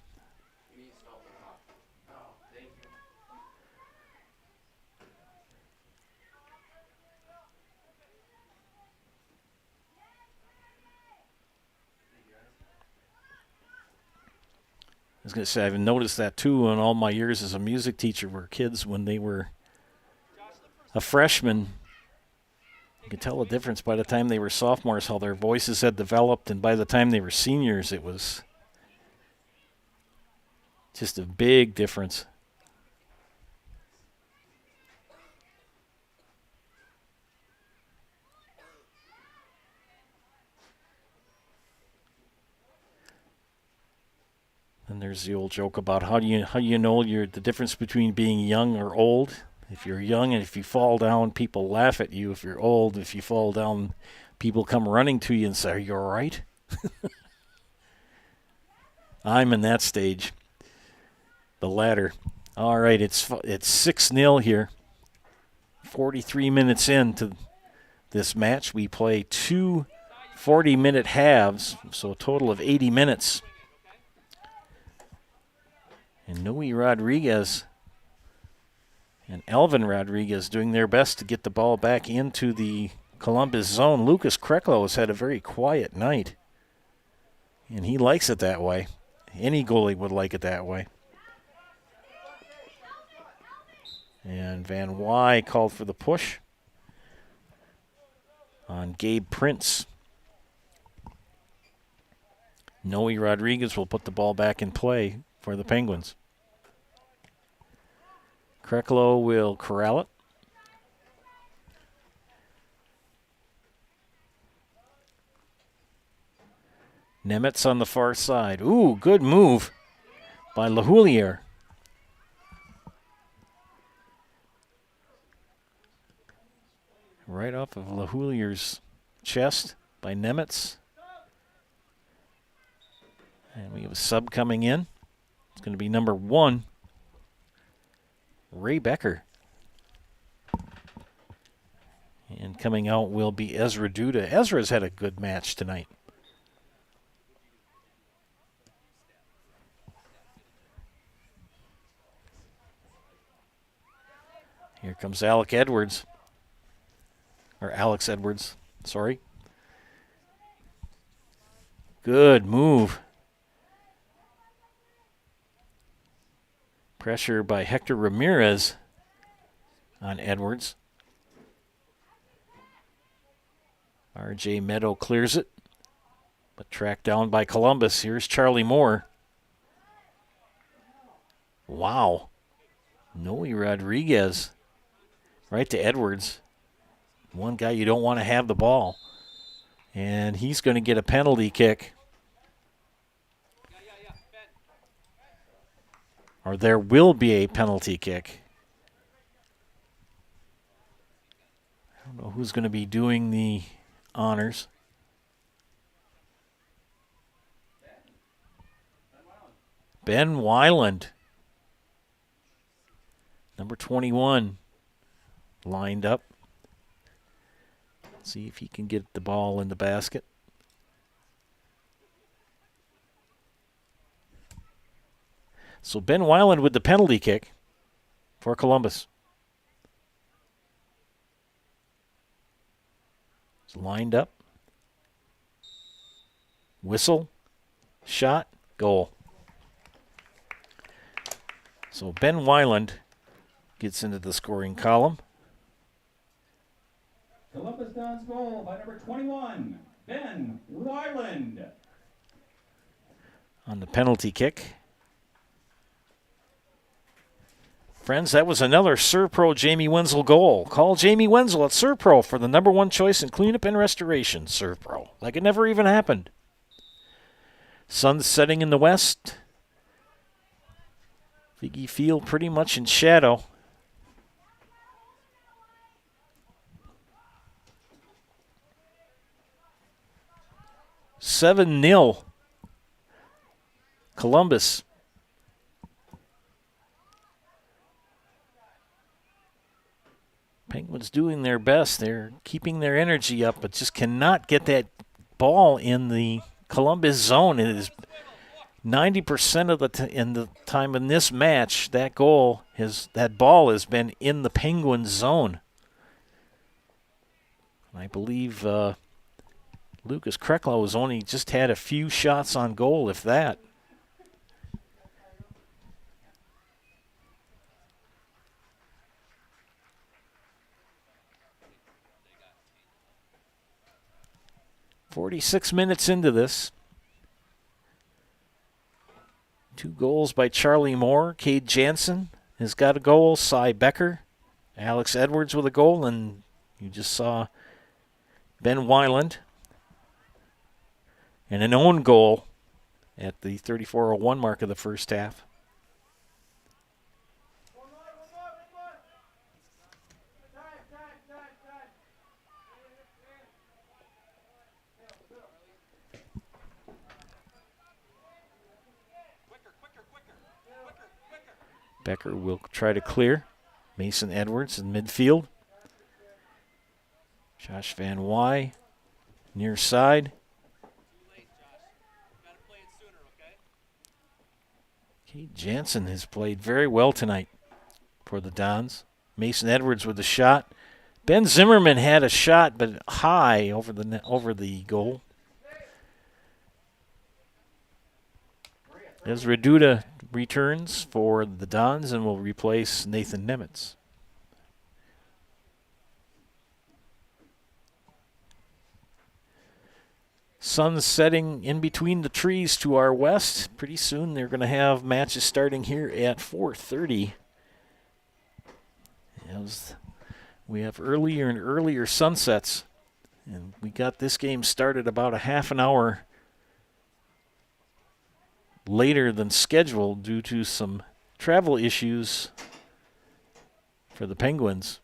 I was going to say, I've noticed that too in all my years as a music teacher, where kids, when they were a freshman, you could tell the difference by the time they were sophomores, how their voices had developed, and by the time they were seniors, it was just a big difference. And there's the old joke about how do you know the difference between being young or old. If you're young and if you fall down, people laugh at you. If you're old, if you fall down, people come running to you and say, "Are you all right?" I'm in that stage, the latter. All right, it's 6-0 here. 43 minutes into this match. We play 2 40-minute halves, so a total of 80 minutes. And Noe Rodriguez and Elvin Rodriguez doing their best to get the ball back into the Columbus zone. Lucas Kreklo has had a very quiet night, and he likes it that way. Any goalie would like it that way. And Van Wy called for the push on Gabe Prince. Noe Rodriguez will put the ball back in play for the Penguins. Kreklo will corral it. Nemitz on the far side. Ooh, good move by LaHoulier. Right off of LaHoulier's chest by Nemitz. And we have a sub coming in. It's going to be number 1, Ray Becker. And coming out will be Ezra Duda. Ezra's had a good match tonight. Here comes Alex Edwards. Sorry. Good move. Pressure by Hector Ramirez on Edwards. R.J. Meadow clears it, but tracked down by Columbus. Here's Charlie Moore. Wow. Noe Rodriguez right to Edwards. One guy you don't want to have the ball. And he's going to get a penalty kick. Or there will be a penalty kick. I don't know who's going to be doing the honors. Ben Weiland, number 21, lined up. See if he can get the ball in the basket. So Ben Weiland with the penalty kick for Columbus. It's lined up. Whistle, shot, goal. So Ben Weiland gets into the scoring column. Columbus Dons goal by number 21, Ben Weiland. On the penalty kick. Friends, that was another ServPro Jamie Wenzel goal. Call Jamie Wenzel at ServPro for the number 1 choice in cleanup and restoration. ServPro, like it never even happened. Sun setting in the west. Figgy Field pretty much in shadow. $7-0. Columbus. Penguins doing their best. They're keeping their energy up, but just cannot get that ball in the Columbus zone. It is 90% of the time in this match, that ball has been in the Penguins zone. I believe Lucas Kreklo has only just had a few shots on goal, if that. "46 minutes into this. 2 goals by Charlie Moore. Cade Jansen has got a goal. Cy Becker. Alex Edwards with a goal. And you just saw Ben Weiland. And an own goal at the 34:01 mark of the first half. Becker will try to clear. Mason Edwards in midfield. Josh Van Wy near side. Kate Jansen has played very well tonight for the Dons. Mason Edwards with the shot. Ben Zimmerman had a shot, but high over the goal. Ezra Duda returns for the Dons and will replace Nathan Nemitz. Sun's setting in between the trees to our west. Pretty soon they're going to have matches starting here at 4:30. As we have earlier and earlier sunsets. And we got this game started about a half an hour later than scheduled due to some travel issues for the Penguins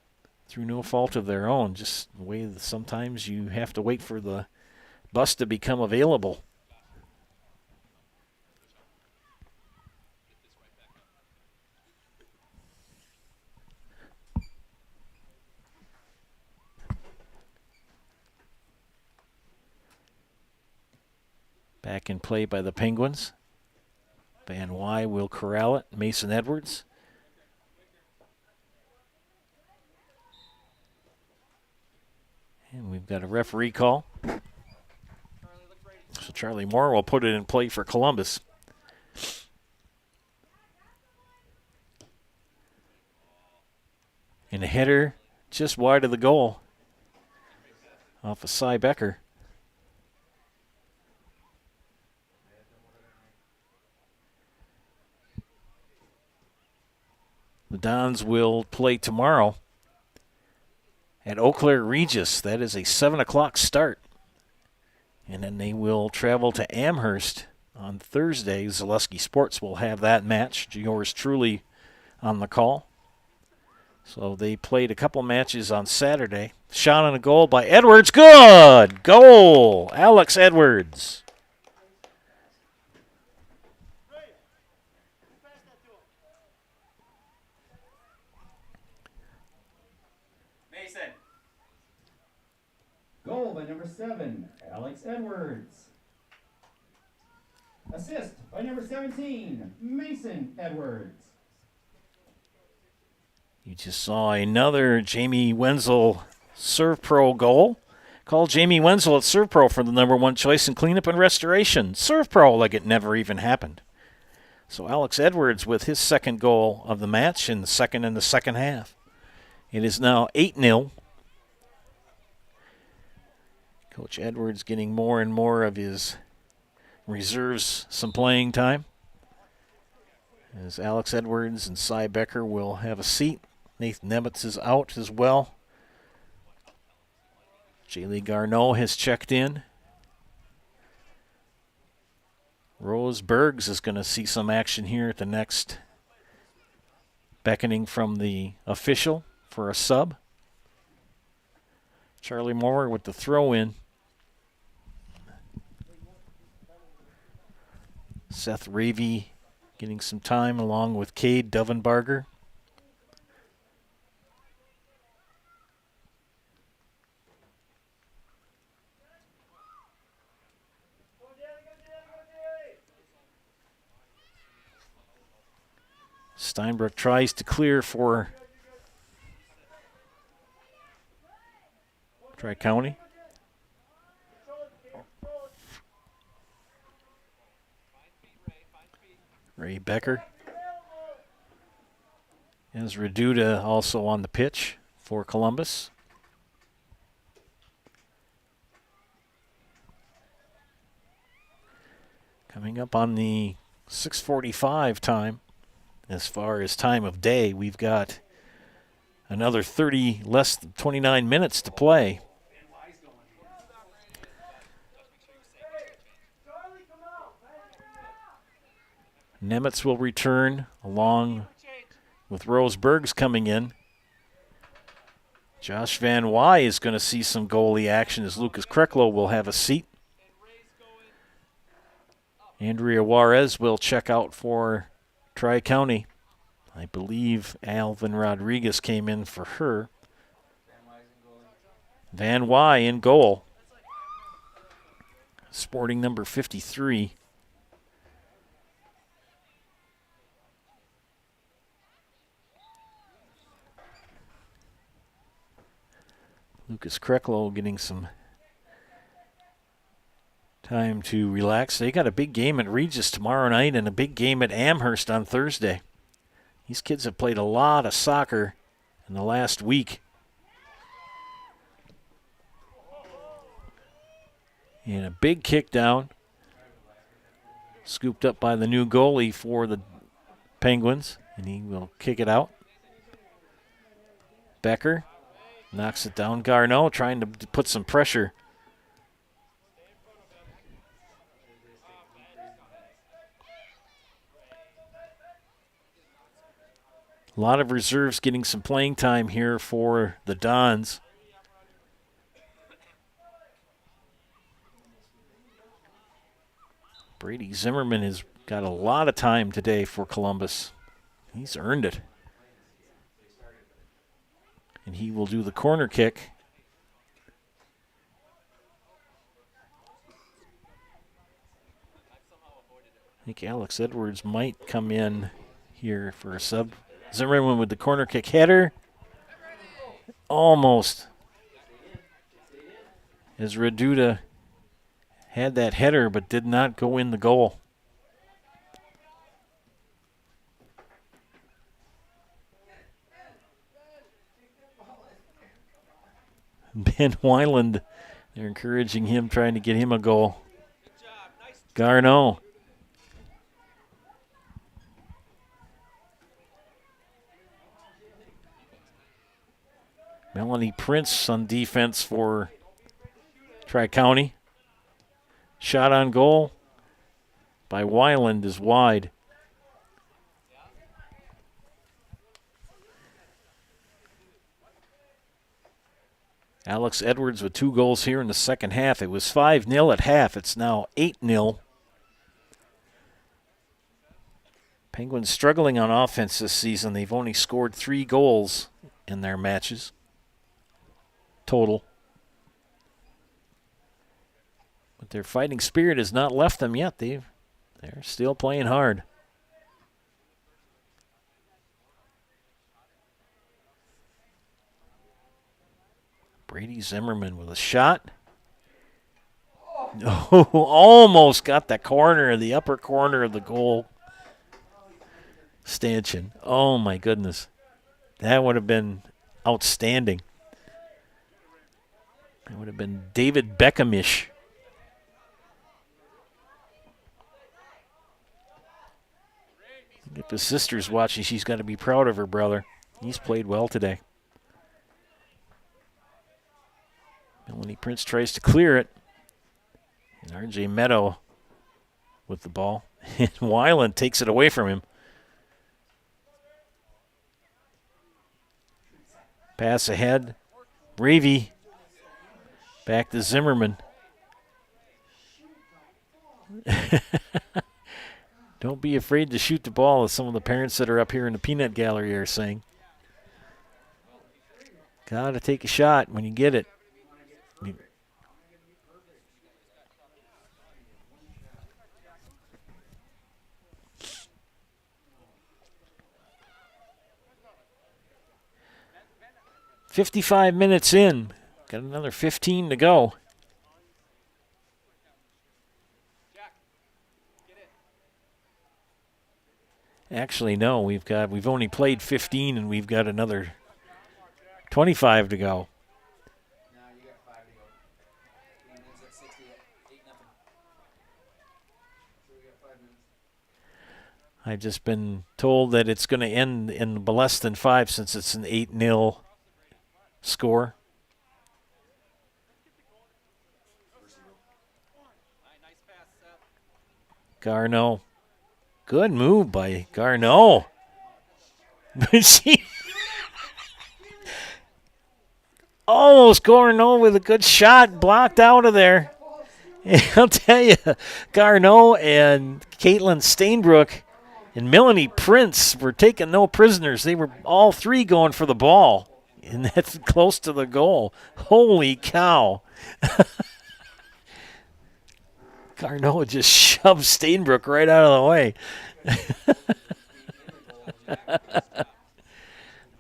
through no fault of their own. Just the way that sometimes you have to wait for the bus to become available. Back in play by the Penguins. Van Wy will corral it. Mason Edwards. And we've got a referee call. So Charlie Moore will put it in play for Columbus. And a header just wide of the goal off of Cy Becker. The Dons will play tomorrow at Eau Claire Regis. That is a 7 o'clock start. And then they will travel to Amherst on Thursday. Zaleski Sports will have that match. Yours truly on the call. So they played a couple matches on Saturday. Shot on a goal by Edwards. Good goal, Alex Edwards. Goal by number 7, Alex Edwards. Assist by number 17, Mason Edwards. You just saw another Jamie Wenzel Serve Pro goal. Call Jamie Wenzel at Serve Pro for the number 1 choice in cleanup and restoration. Serve Pro like it never even happened. So Alex Edwards with his second goal of the match and the second in the second half. It is now 8-0. Coach Edwards getting more and more of his reserves some playing time. As Alex Edwards and Cy Becker will have a seat. Nathan Nemitz is out as well. Jaylee Garneau has checked in. Rose Bergs is going to see some action here at the next beckoning from the official for a sub. Charlie Moore with the throw in. Seth Ravey getting some time along with Cade Dovenbarger. Steinbrook tries to clear for Tri-County. Ray Becker. As Reduta also on the pitch for Columbus. Coming up on the 6:45 time, as far as time of day, we've got another 30, less than 29 minutes to play. Nemitz will return along with Rose Bergs coming in. Josh Van Wy is going to see some goalie action as Lucas Kreklow will have a seat. Andrea Juarez will check out for Tri-County. I believe Alvin Rodriguez came in for her. Van Wy in goal. Sporting number 53. Lucas Kreklow getting some time to relax. They got a big game at Regis tomorrow night and a big game at Amherst on Thursday. These kids have played a lot of soccer in the last week. And a big kick down. Scooped up by the new goalie for the Penguins. And he will kick it out. Becker knocks it down. Garneau trying to put some pressure. A lot of reserves getting some playing time here for the Dons. Brady Zimmerman has got a lot of time today for Columbus. He's earned it. And he will do the corner kick. I think Alex Edwards might come in here for a sub. Zimmerman with the corner kick header. Almost. As Reduta had that header but did not go in the goal. Ben Weiland, they're encouraging him, trying to get him a goal. Garneau. Melanie Prince on defense for Tri-County. Shot on goal by Weiland is wide. Alex Edwards with 2 goals here in the second half. It was 5-0 at half. It's now 8-0. Penguins struggling on offense this season. They've only scored 3 goals in their matches total. But their fighting spirit has not left them yet. They're still playing hard. Brady Zimmerman with a shot. Oh, almost got the corner, the upper corner of the goal stanchion. Oh, my goodness. That would have been outstanding. That would have been David Beckham-ish. If his sister's watching, she's got to be proud of her brother. He's played well today. Melanie Prince tries to clear it. And R.J. Meadow with the ball. And Weiland takes it away from him. Pass ahead. Ravy. Back to Zimmerman. Don't be afraid to shoot the ball, as some of the parents that are up here in the peanut gallery are saying. Got to take a shot when you get it. 55 minutes in. Got another 15 to go. Actually, no, we've only played 15 and we've got another 25 to go. I've just been told that it's going to end in less than 5 since it's an 8-0 score. Garneau. Good move by Garneau. Almost Garneau with a good shot, blocked out of there. And I'll tell you, Garneau and Caitlin Stainbrook and Melanie Prince were taking no prisoners. They were all 3 going for the ball. And that's close to the goal. Holy cow. Garneau just shoved Stainbrook right out of the way.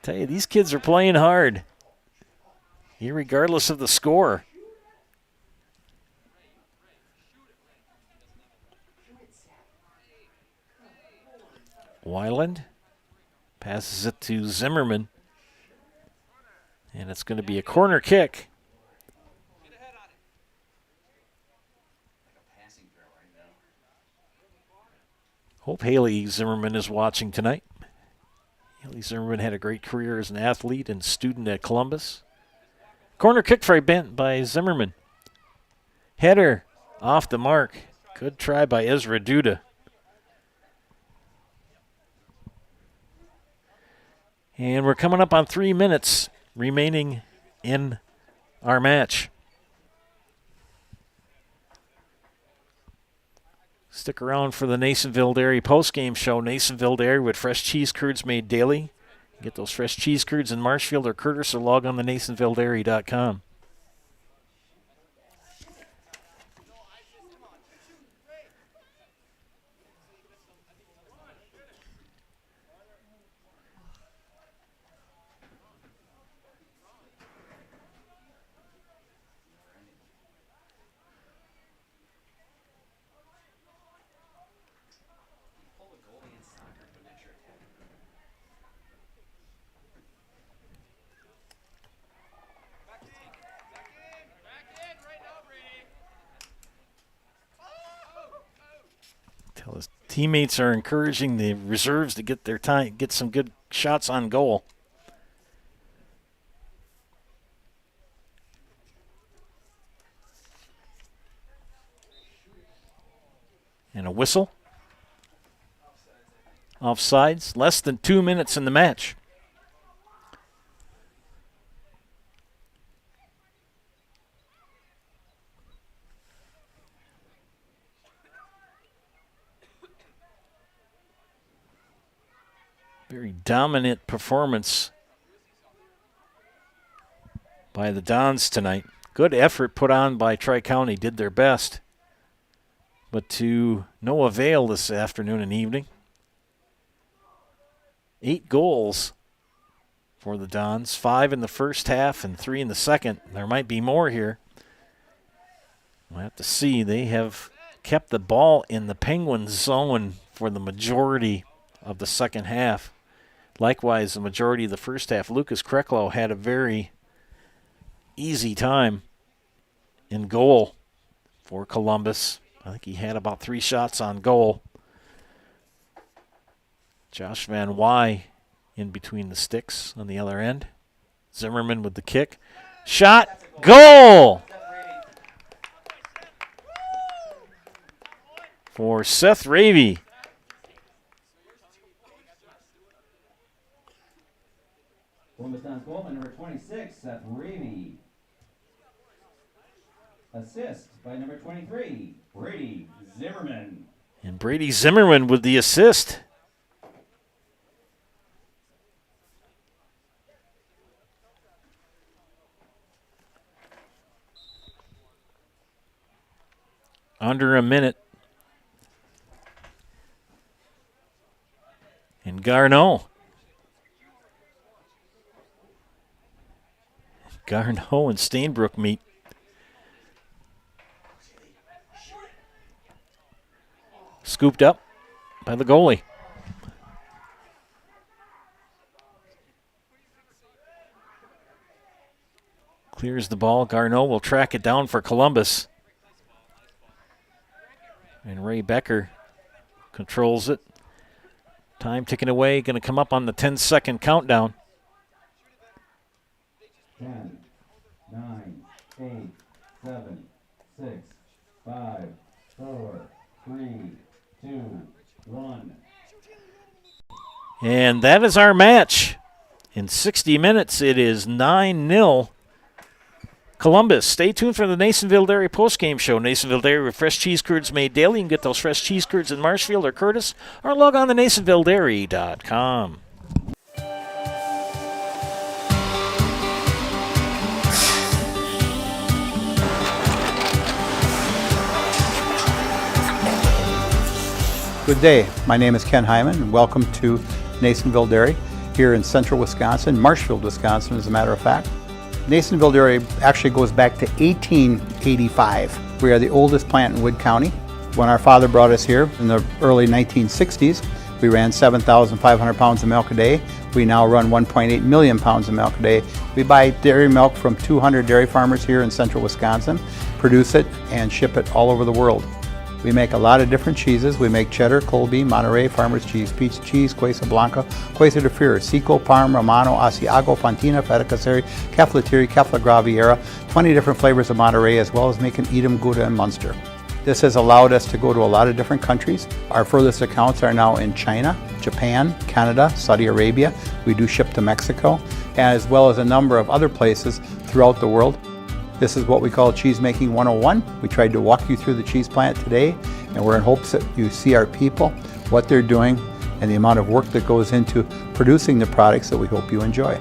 Tell you, these kids are playing hard, regardless of the score. Weiland passes it to Zimmerman. And it's going to be a corner kick. Hope Haley Zimmerman is watching tonight. Haley Zimmerman had a great career as an athlete and student at Columbus. Corner kick try bent by Zimmerman. Header off the mark. Good try by Ezra Duda. And we're coming up on 3 minutes remaining in our match. Stick around for the Nasonville Dairy postgame show. Nasonville Dairy with fresh cheese curds made daily. Get those fresh cheese curds in Marshfield or Curtis, or log on to NasonvilleDairy.com. His teammates are encouraging the reserves to get their time, get some good shots on goal. And a whistle. Offsides. Less than 2 minutes in the match. Very dominant performance by the Dons tonight. Good effort put on by Tri-County, did their best, but to no avail this afternoon and evening. 8 goals for the Dons, 5 in the first half and 3 in the second. There might be more here. We'll have to see. They have kept the ball in the Penguins zone for the majority of the second half. Likewise, the majority of the first half. Lucas Kreklow had a very easy time in goal for Columbus. I think he had about 3 shots on goal. Josh Van Wy in between the sticks on the other end. Zimmerman with the kick. Shot, goal! For Seth Ravey. Columbus Dons goal, number 26, Seth Ravey. Assist by number 23, Brady Zimmerman. And Brady Zimmerman with the assist. Under a minute. And Garneau. Garneau and Stainbrook meet. Scooped up by the goalie. Clears the ball. Garneau will track it down for Columbus. And Ray Becker controls it. Time ticking away. Going to come up on the 10-second countdown. 10, 9, 8, 7, 6, 5, 4, 3, 2, 1. And that is our match. In 60 minutes, it is 9-0 Columbus. Stay tuned for the Nasonville Dairy postgame show. Nasonville Dairy with fresh cheese curds made daily. You can get those fresh cheese curds in Marshfield or Curtis, or log on to NasonvilleDairy.com. Good day. My name is Ken Hyman, and welcome to Nasonville Dairy here in central Wisconsin, Marshfield, Wisconsin, as a matter of fact. Nasonville Dairy actually goes back to 1885. We are the oldest plant in Wood County. When our father brought us here in the early 1960s, we ran 7,500 pounds of milk a day. We now run 1.8 million pounds of milk a day. We buy dairy milk from 200 dairy farmers here in central Wisconsin, produce it, and ship it all over the world. We make a lot of different cheeses. We make cheddar, Colby, Monterey, Farmer's Cheese, Pizza Cheese, Quesa Blanca, Quesa de Fior, Seco, Parm, Romano, Asiago, Fontina, Feta Caseri, Cafetieri, Cafla Graviera, 20 different flavors of Monterey, as well as making Edam, Gouda, and Munster. This has allowed us to go to a lot of different countries. Our furthest accounts are now in China, Japan, Canada, Saudi Arabia. We do ship to Mexico, as well as a number of other places throughout the world. This is what we call Cheese Making 101. We tried to walk you through the cheese plant today, and we're in hopes that you see our people, what they're doing, and the amount of work that goes into producing the products that we hope you enjoy.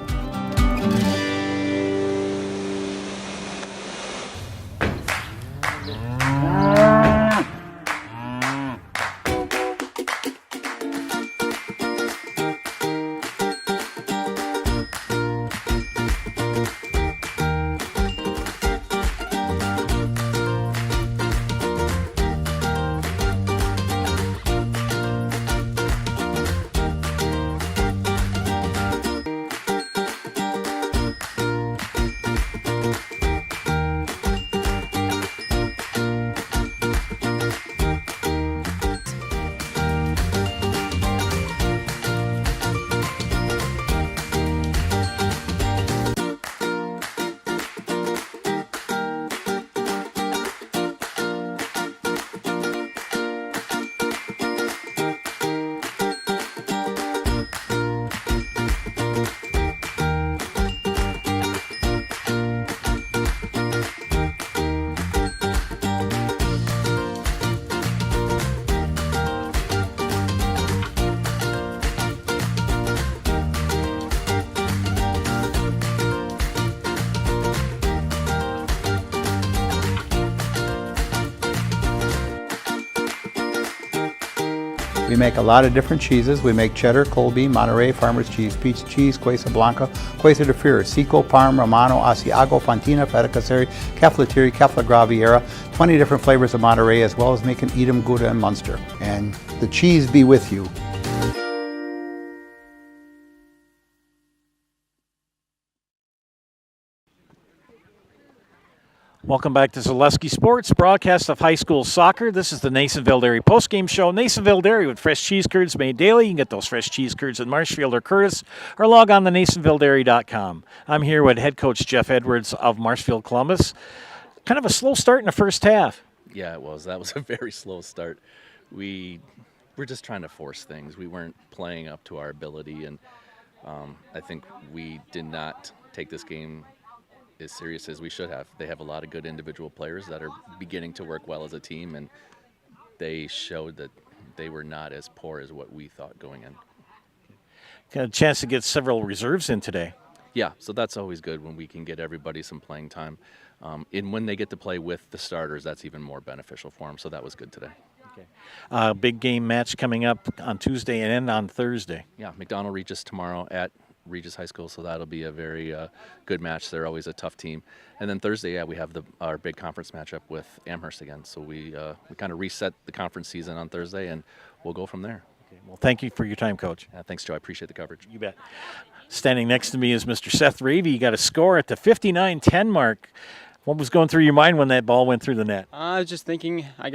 We make a lot of different cheeses. We make cheddar, Colby, Monterey, Farmer's Cheese, Pizza Cheese, Quesa Blanca, Quesa de Fior, Seco, Parm, Romano, Asiago, Fontina, Feta Caseri, Cafetieri, Cafla Graviera, 20 different flavors of Monterey, as well as making Edam, Gouda, and Munster. And the cheese be with you. Welcome back to Zaleski Sports, broadcast of high school soccer. This is the Nasonville Dairy postgame show. Nasonville Dairy with fresh cheese curds made daily. You can get those fresh cheese curds in Marshfield or Curtis, or log on to NasonvilleDairy.com. I'm here with head coach Jeff Edwards of Marshfield Columbus. Kind of a slow start in the first half. Yeah, it was. That was a very slow start. We were just trying to force things. We weren't playing up to our ability, and I think we did not take this game as serious as we should have. They have a lot of good individual players that are beginning to work well as a team, and they showed that they were not as poor as what we thought going in. Got a chance to get several reserves in today. Yeah, so that's always good when we can get everybody some playing time. And when they get to play with the starters, that's even more beneficial for them, so that was good today. Okay. Big game match coming up on Tuesday and on Thursday. Yeah, McDonald Regis tomorrow at Regis High School, so that'll be a very good match. They're always a tough team. And then Thursday, we have our big conference matchup with Amherst again. So we kind of reset the conference season on Thursday, and we'll go from there. Okay. Well, thank you for your time, Coach. Thanks, Joe. I appreciate the coverage. You bet. Standing next to me is Mr. Seth Ravey. You got a score at the 59-10 mark. What was going through your mind when that ball went through the net? I was just thinking I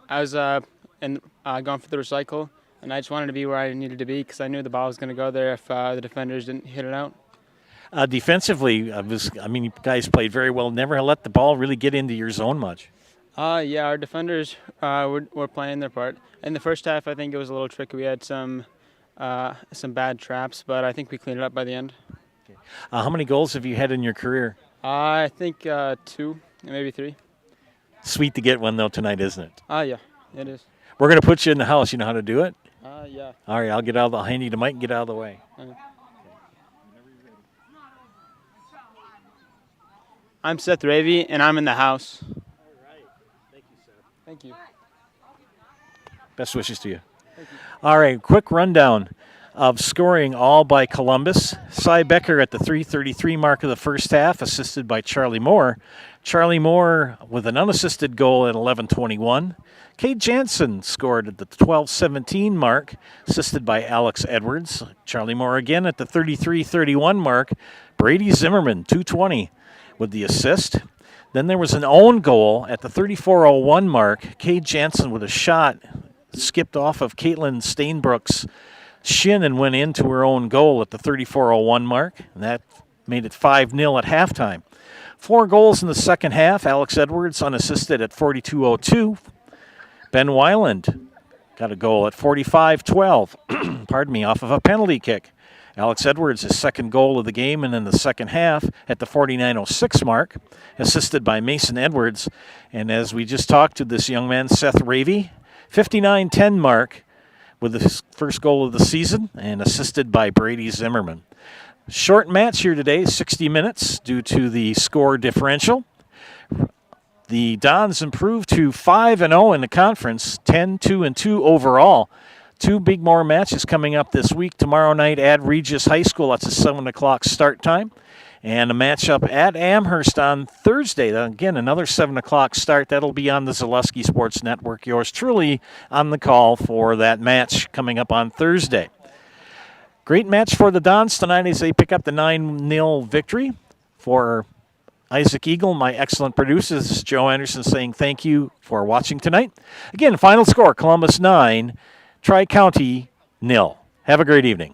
was going for the recycle, and I just wanted to be where I needed to be because I knew the ball was going to go there if the defenders didn't hit it out. Defensively, you guys played very well. Never let the ball really get into your zone much. Yeah, our defenders were playing their part. In the first half, I think it was a little tricky. We had some bad traps, but I think we cleaned it up by the end. Okay. How many goals have you had in your career? I think 2, maybe 3. Sweet to get one, though, tonight, isn't it? Yeah, it is. We're going to put you in the house. You know how to do it? Yeah. All right, I'll hand you the mic and get out of the way. I'm Seth Ravey, and I'm in the house. All right. Thank you, Seth. Thank you. Best wishes to you. Thank you. All right, quick rundown of scoring all by Columbus. Cy Becker at the 3:33 mark of the first half, assisted by Charlie Moore. Charlie Moore with an unassisted goal at 11:21. Kate Jansen scored at the 12:17 mark, assisted by Alex Edwards. Charlie Moore again at the 33:31 mark. Brady Zimmerman, 2:20, with the assist. Then there was an own goal at the 34:01 mark. Kay Jansen with a shot skipped off of Caitlin Stainbrook's shin and went into her own goal at the 34:01 mark. And that made it 5-0 at halftime. 4 goals in the second half. Alex Edwards unassisted at 42:02. Ben Weiland got a goal at 45-12, pardon me, off of a penalty kick. Alex Edwards' his second goal of the game, and in the second half at the 49:06 mark, assisted by Mason Edwards. And as we just talked to this young man, Seth Ravey, 59-10 mark with his first goal of the season, and assisted by Brady Zimmerman. Short match here today, 60 minutes due to the score differential. The Dons improved to 5-0 in the conference, 10-2-2 overall. 2 big more matches coming up this week. Tomorrow night at Regis High School. That's a 7 o'clock start time. And a matchup at Amherst on Thursday. Again, another 7 o'clock start. That'll be on the Zaleski Sports Network. Yours truly on the call for that match coming up on Thursday. Great match for the Dons tonight as they pick up the 9-0 victory. For Isaac Eagle, my excellent producer, this is Joe Anderson saying thank you for watching tonight. Again, final score, Columbus 9, Tri-County 0. Have a great evening.